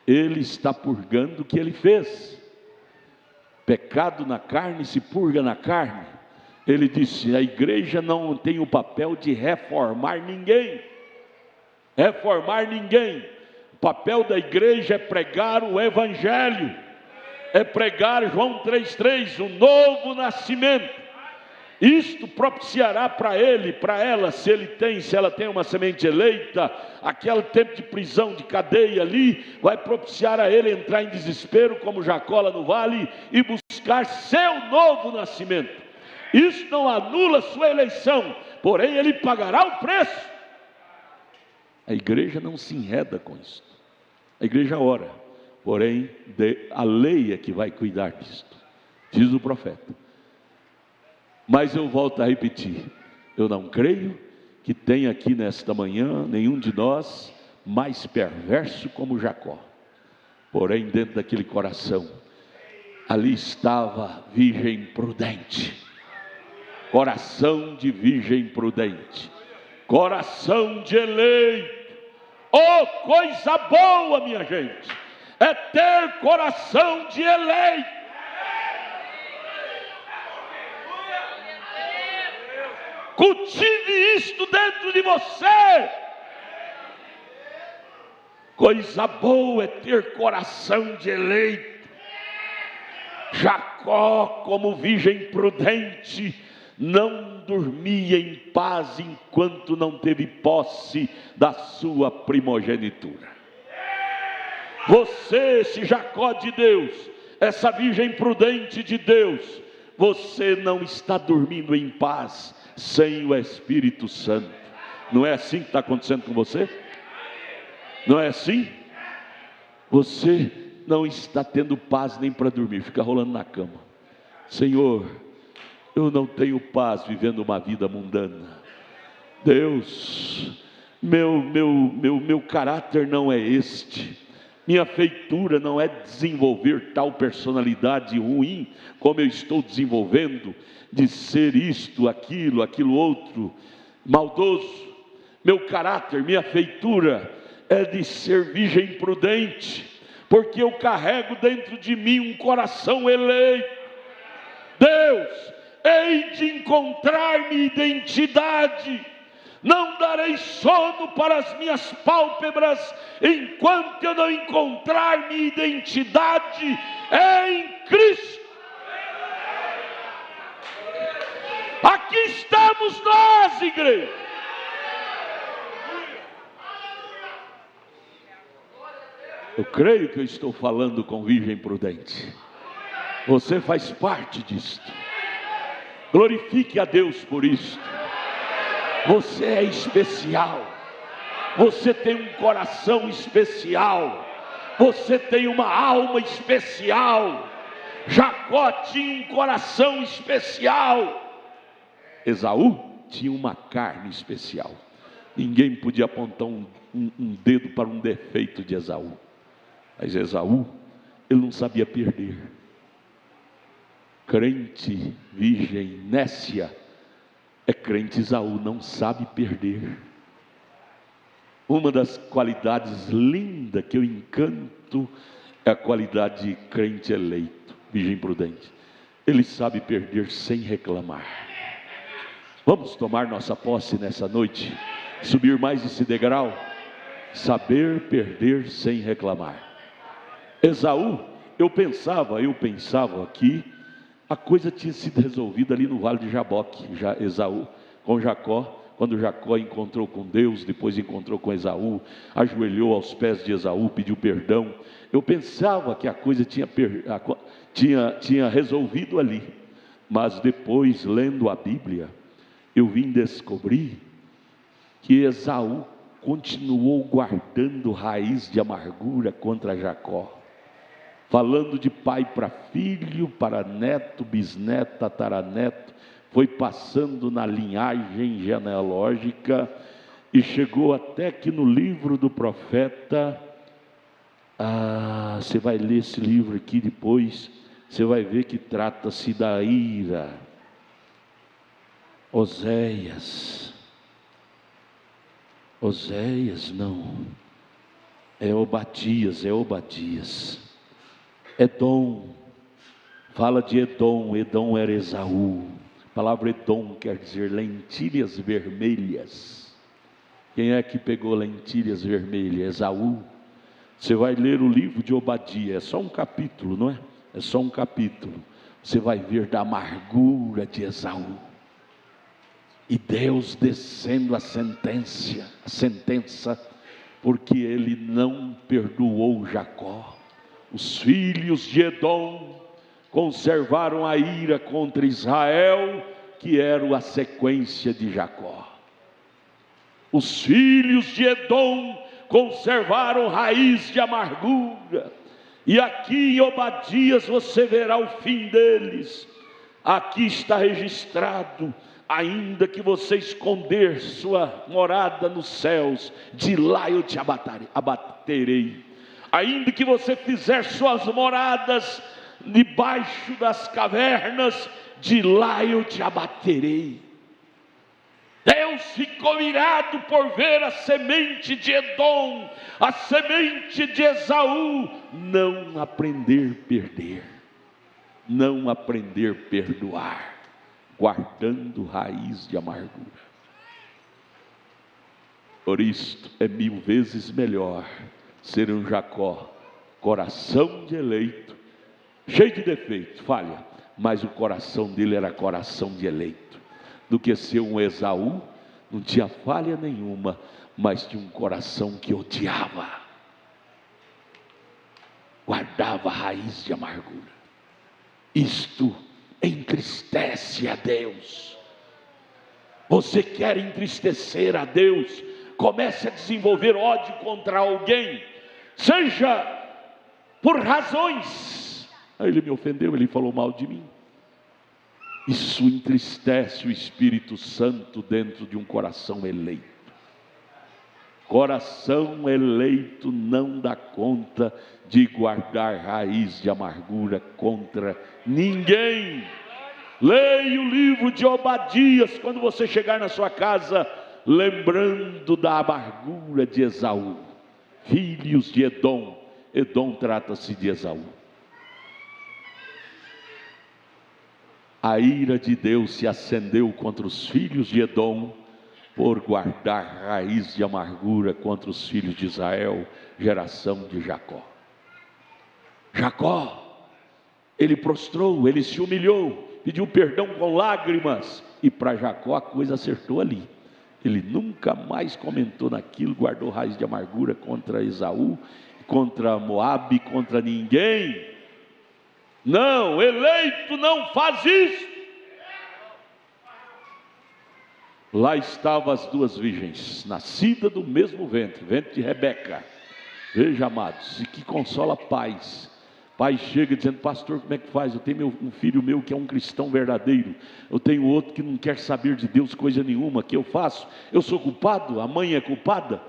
A: Ele está purgando o que ele fez. Pecado na carne se purga na carne. Ele disse: a igreja não tem o papel de reformar ninguém. Reformar ninguém. O papel da igreja é pregar o evangelho, é pregar João 3,3, o novo nascimento. Isto propiciará para ele, para ela, se ela tem uma semente eleita, aquele tempo de prisão, de cadeia ali, vai propiciar a ele entrar em desespero, como Jacó lá no vale, e buscar seu novo nascimento. Isso não anula sua eleição, porém ele pagará o preço. A igreja não se enreda com isso. A igreja ora, porém a lei é que vai cuidar disto, diz o profeta. Mas eu volto a repetir, eu não creio que tenha aqui nesta manhã nenhum de nós mais perverso como Jacó. Porém, dentro daquele coração, ali estava virgem prudente. Coração de virgem prudente, coração de eleito. Oh, coisa boa, minha gente, é ter coração de eleito. Cultive isto dentro de você. Coisa boa é ter coração de eleito. Jacó, como virgem prudente, não dormia em paz enquanto não teve posse da sua primogenitura. Você, esse Jacó de Deus, essa virgem prudente de Deus, você não está dormindo em paz sem o Espírito Santo. Não é assim que está acontecendo com você? Não é assim? Você não está tendo paz nem para dormir, fica rolando na cama. Senhor, eu não tenho paz vivendo uma vida mundana. Deus, meu caráter não é este. Minha feitura não é desenvolver tal personalidade ruim como eu estou desenvolvendo, de ser isto, aquilo outro, maldoso. Meu caráter, minha feitura é de ser virgem prudente, porque eu carrego dentro de mim um coração eleito. Deus, hei de encontrar minha identidade. Não darei sono para as minhas pálpebras enquanto eu não encontrar minha identidade em Cristo. Aqui estamos nós, igreja. Eu creio que eu estou falando com virgem prudente. Você faz parte disto. Glorifique a Deus por isto. Você é especial. Você tem um coração especial. Você tem uma alma especial. Jacó tinha um coração especial. Esaú tinha uma carne especial. Ninguém podia apontar um dedo para um defeito de Esaú. Mas Esaú, ele não sabia perder. Crente, virgem, nécia, é crente. Esaú não sabe perder. Uma das qualidades lindas que eu encanto é a qualidade de crente eleito, virgem prudente. Ele sabe perder sem reclamar. Vamos tomar nossa posse nessa noite, subir mais esse degrau, saber perder sem reclamar. Esaú, eu pensava aqui, a coisa tinha sido resolvida ali no vale de Jaboque. Esaú com Jacó, quando Jacó encontrou com Deus, depois encontrou com Esaú, ajoelhou aos pés de Esaú, pediu perdão. Eu pensava que a coisa tinha resolvido ali, mas depois, lendo a Bíblia, eu vim descobrir que Esaú continuou guardando raiz de amargura contra Jacó, falando de pai para filho, para neto, bisneto, tataraneto, foi passando na linhagem genealógica e chegou até que no livro do profeta, você vai ler esse livro aqui depois, você vai ver que trata-se da ira. Oséias não, é Obadias. Edom, fala de Edom. Edom era Esaú. A palavra Edom quer dizer lentilhas vermelhas. Quem é que pegou lentilhas vermelhas? Esaú. Você vai ler o livro de Obadias, é só um capítulo, não é? É só um capítulo. Você vai ver da amargura de Esaú. E Deus descendo a sentença, porque ele não perdoou Jacó. Os filhos de Edom conservaram a ira contra Israel, que era a sequência de Jacó. Os filhos de Edom conservaram raiz de amargura. E aqui em Obadias você verá o fim deles. Aqui está registrado: ainda que você esconder sua morada nos céus, de lá eu te abaterei. Ainda que você fizer suas moradas debaixo das cavernas, de lá eu te abaterei. Deus ficou irado por ver a semente de Edom, a semente de Esaú, não aprender a perder, não aprender a perdoar, guardando raiz de amargura. Por isto é 1000 vezes melhor ser um Jacó, coração de eleito, cheio de defeito, falha, mas o coração dele era coração de eleito, do que ser um Esaú, não tinha falha nenhuma, mas tinha um coração que odiava, guardava raiz de amargura. Isto entristece a Deus. Você quer entristecer a Deus? Comece a desenvolver ódio contra alguém, seja por razões. Ele me ofendeu, ele falou mal de mim. Isso entristece o Espírito Santo dentro de um coração eleito. Coração eleito não dá conta de guardar raiz de amargura contra ninguém. Leia o livro de Obadias quando você chegar na sua casa, lembrando da amargura de Esaú, filhos de Edom. Edom trata-se de Esaú. A ira de Deus se acendeu contra os filhos de Edom, por guardar raiz de amargura contra os filhos de Israel, geração de Jacó. Jacó, ele prostrou, ele se humilhou, pediu perdão com lágrimas, e para Jacó a coisa acertou ali. Ele nunca mais comentou naquilo, guardou raiz de amargura contra Esaú, contra Moabe, contra ninguém. Não, eleito não faz isso. Lá estavam as 2 virgens, nascidas do mesmo ventre, ventre de Rebeca. Veja, amados, e que consola pais. Pai chega dizendo: pastor, como é que faz? Eu tenho um filho meu que é um cristão verdadeiro, eu tenho outro que não quer saber de Deus coisa nenhuma. O que eu faço? Eu sou culpado? A mãe é culpada?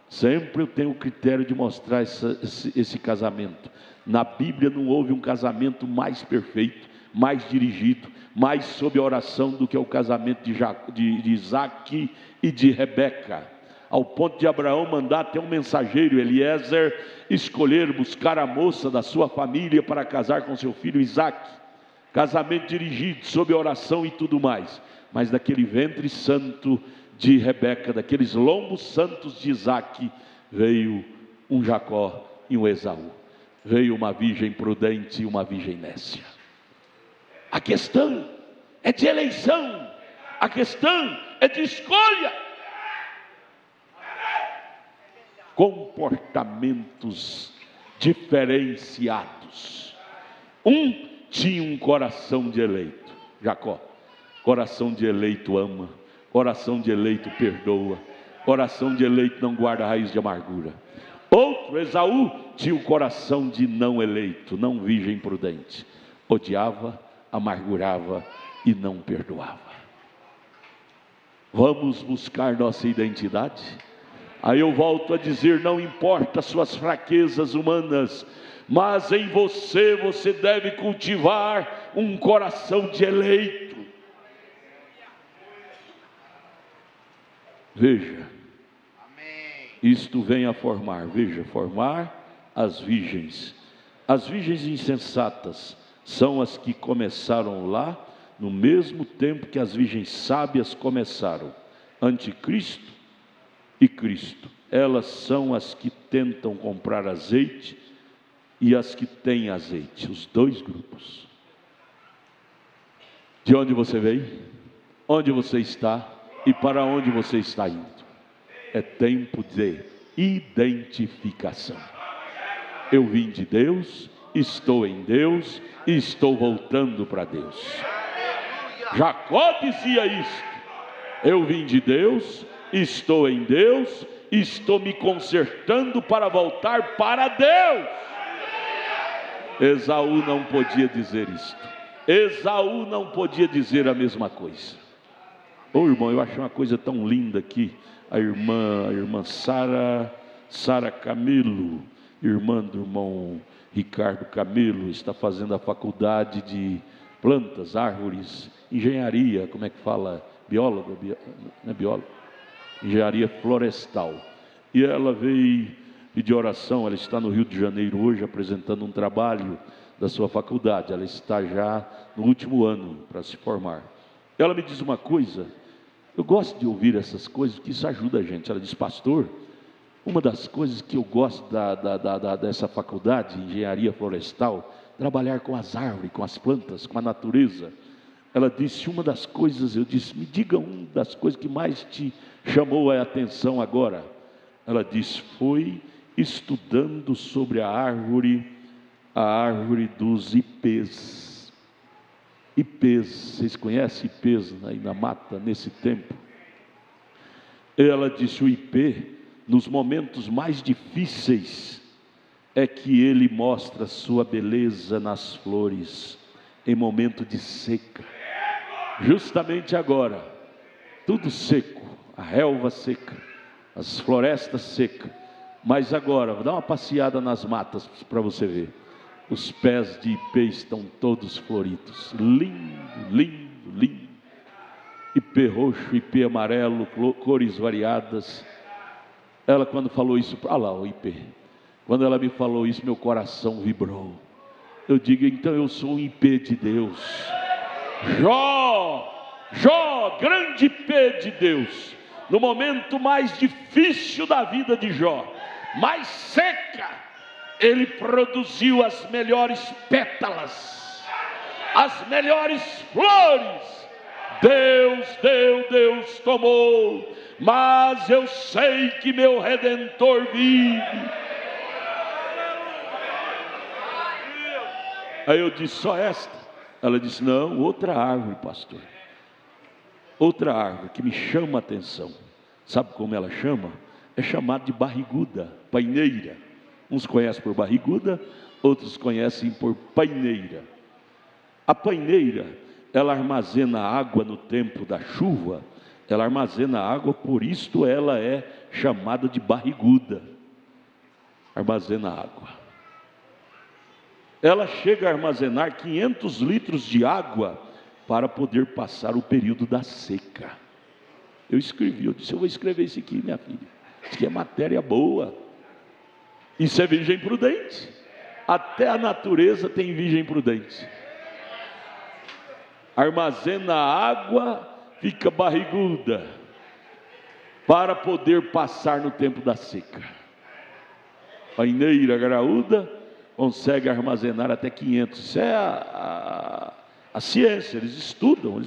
A: Sempre eu tenho o critério de mostrar esse casamento. Na Bíblia não houve um casamento mais perfeito, mais dirigido, mais sob oração do que o casamento de Isaac e de Rebeca, ao ponto de Abraão mandar até um mensageiro, Eliezer, escolher, buscar a moça da sua família para casar com seu filho Isaac. Casamento dirigido, sob oração e tudo mais. Mas daquele ventre santo de Rebeca, daqueles lombos santos de Isaac, veio um Jacó e um Esaú. Veio uma virgem prudente e uma virgem nécia. A questão é de eleição, a questão é de escolha. Comportamentos diferenciados. Um tinha um coração de eleito, Jacó. Coração de eleito ama, coração de eleito perdoa, coração de eleito não guarda raiz de amargura. Outro, Esaú, tinha o coração de não eleito, não virgem prudente. Odiava, amargurava e não perdoava. Vamos buscar nossa identidade? Aí eu volto a dizer: não importa as suas fraquezas humanas, mas em você deve cultivar um coração de eleito. Veja, isto vem a formar, veja, formar as virgens. As virgens insensatas são as que começaram lá, no mesmo tempo que as virgens sábias começaram, Anticristo e Cristo. Elas são as que tentam comprar azeite e as que têm azeite, os 2 grupos. De onde você veio? Onde você está? E para onde você está indo? É tempo de identificação. Eu vim de Deus, estou em Deus e estou voltando para Deus. Jacó dizia isto: eu vim de Deus, estou em Deus, estou me consertando para voltar para Deus. Esaú não podia dizer isto. Esaú não podia dizer a mesma coisa. Ô irmão, eu acho uma coisa tão linda aqui. A irmã Sara Camilo, irmã do irmão Ricardo Camilo, está fazendo a faculdade de plantas, árvores, engenharia, como é que fala? bióloga, não é bióloga, engenharia florestal. E ela veio pedir oração. Ela está no Rio de Janeiro hoje apresentando um trabalho da sua faculdade. Ela está já no último ano para se formar. Ela me diz uma coisa, eu gosto de ouvir essas coisas, porque isso ajuda a gente. Ela diz: pastor, uma das coisas que eu gosto dessa faculdade, engenharia florestal, trabalhar com as árvores, com as plantas, com a natureza. Ela disse, uma das coisas, eu disse, me diga uma das coisas que mais te chamou a atenção agora. Ela disse, foi estudando sobre a árvore dos ipês. Ipês, vocês conhecem ipês aí na mata, nesse tempo? Ela disse, o ipê, nos momentos mais difíceis, é que ele mostra sua beleza nas flores, em momento de seca. Justamente agora, tudo seco, a relva seca, as florestas secas. Mas agora, dá uma passeada nas matas para você ver. Os pés de ipê estão todos floridos. Lindo, lindo, lindo. Ipê roxo, ipê amarelo, cores variadas. Ela, quando falou isso, olha lá o ipê. Quando ela me falou isso, meu coração vibrou. Eu digo, então eu sou um ipê de Deus. Jó, grande ipê de Deus. No momento mais difícil da vida de Jó, mais seca, ele produziu as melhores pétalas, as melhores flores. Deus tomou, mas eu sei que meu Redentor vive. Aí eu disse, só esta? Ela disse, não, outra árvore, pastor. Outra árvore que me chama a atenção. Sabe como ela chama? É chamada de barriguda, paineira. Uns conhecem por barriguda, outros conhecem por paineira. A paineira, ela armazena água no tempo da chuva. Ela armazena água, por isso ela é chamada de barriguda. Armazena água. Ela chega a armazenar 500 litros de água para poder passar o período da seca. Eu escrevi, eu disse, eu vou escrever isso aqui, minha filha. Isso aqui é matéria boa. Isso é virgem prudente. Até a natureza tem virgem prudente. Armazena água, fica barriguda, para poder passar no tempo da seca. Paineira graúda consegue armazenar até 500. Isso é a ciência, eles estudam,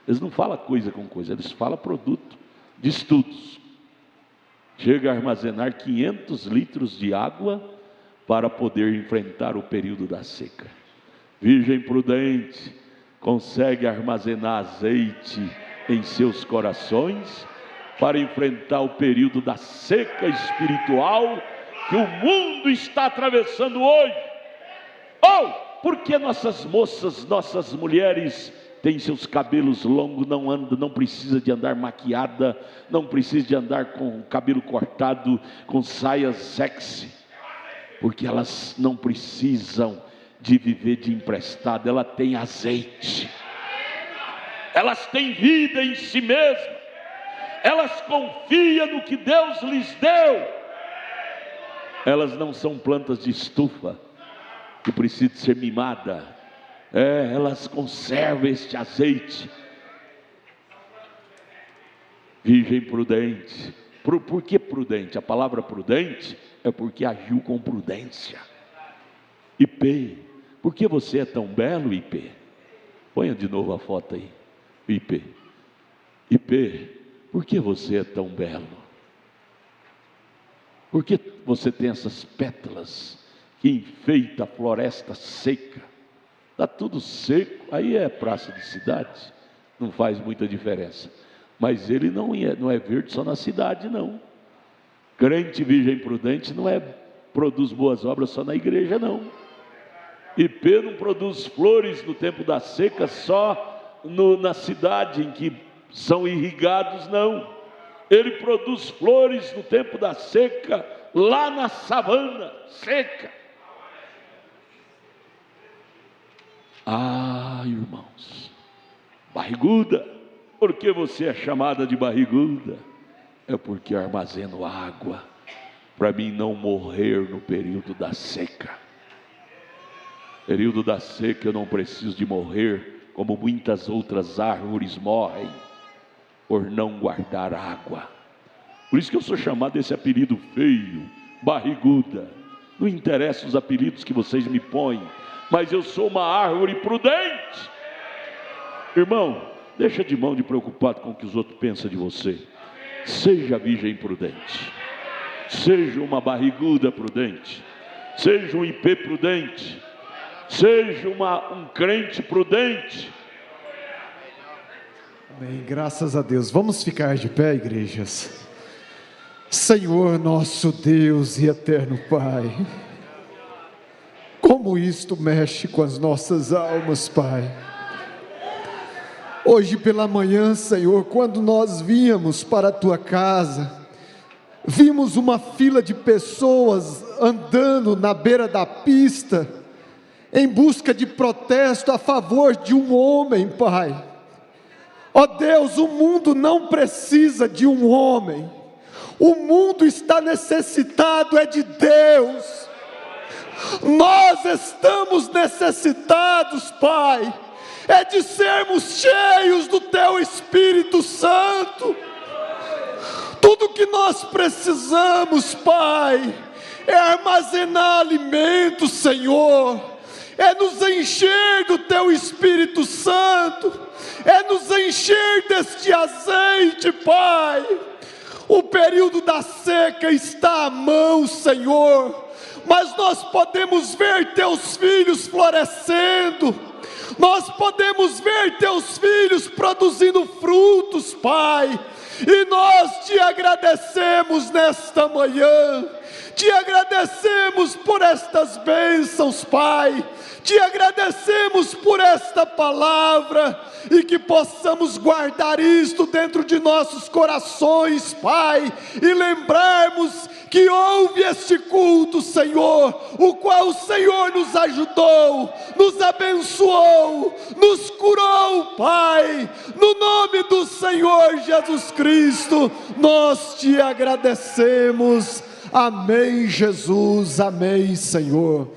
A: eles não falam coisa com coisa, eles falam produto de estudos. Chega a armazenar 500 litros de água para poder enfrentar o período da seca. Virgem prudente consegue armazenar azeite em seus corações para enfrentar o período da seca espiritual que o mundo está atravessando hoje. Porque nossas moças, nossas mulheres têm seus cabelos longos, não precisa de andar maquiada, não precisa de andar com o cabelo cortado, com saias sexy, porque elas não precisam de viver de emprestado. Ela tem azeite, elas têm vida em si mesmas, elas confiam no que Deus lhes deu. Elas não são plantas de estufa que precisam ser mimada. Elas conservam este azeite. Virgem prudente. Por que prudente? A palavra prudente é porque agiu com prudência. Ipê, por que você é tão belo, Ipê? Ponha de novo a foto aí, Ipê. Ipê, por que você é tão belo? Por que você tem essas pétalas que enfeita a floresta seca? Está tudo seco, aí é praça de cidade, não faz muita diferença. Mas ele não é verde só na cidade, não. Crente virgem prudente produz boas obras só na igreja, não. Ipê não produz flores no tempo da seca só na cidade em que são irrigados, não. Ele produz flores no tempo da seca, lá na savana seca. Irmãos, barriguda, Por que você é chamada de barriguda? É porque eu armazeno água para mim não morrer no período da seca. Período da seca eu não preciso de morrer como muitas outras árvores morrem por não guardar água. Por isso que eu sou chamado desse apelido feio, barriguda. Não interessa os apelidos que vocês me põem, mas eu sou uma árvore prudente. Irmão, deixa de mão de preocupado com o que os outros pensam de você. Seja virgem prudente, seja uma barriguda prudente, seja um IP prudente, seja um crente prudente.
B: Amém, graças a Deus. Vamos ficar de pé, igrejas. Senhor nosso Deus e eterno Pai, como isto mexe com as nossas almas, Pai. Hoje pela manhã, Senhor, quando nós víamos para a Tua casa, vimos uma fila de pessoas andando na beira da pista, em busca de protesto a favor de um homem, Pai. Ó Deus, o mundo não precisa de um homem, o mundo está necessitado é de Deus. Nós estamos necessitados, Pai, é de sermos cheios do Teu Espírito Santo. Tudo que nós precisamos, Pai, é armazenar alimento, Senhor, é nos encher do Teu Espírito Santo, é nos encher deste azeite, Pai. O período da seca está à mão, Senhor, mas nós podemos ver Teus filhos florescendo, nós podemos ver Teus filhos produzindo frutos, Pai, e nós Te agradecemos nesta manhã, Te agradecemos por estas bênçãos, Pai, Te agradecemos por esta palavra, e que possamos guardar isto dentro de nossos corações, Pai, e lembrarmos que houve este culto, Senhor, o qual o Senhor nos ajudou, nos abençoou, nos curou, Pai. No nome do Senhor Jesus Cristo, nós Te agradecemos. Amém, Jesus, amém, Senhor.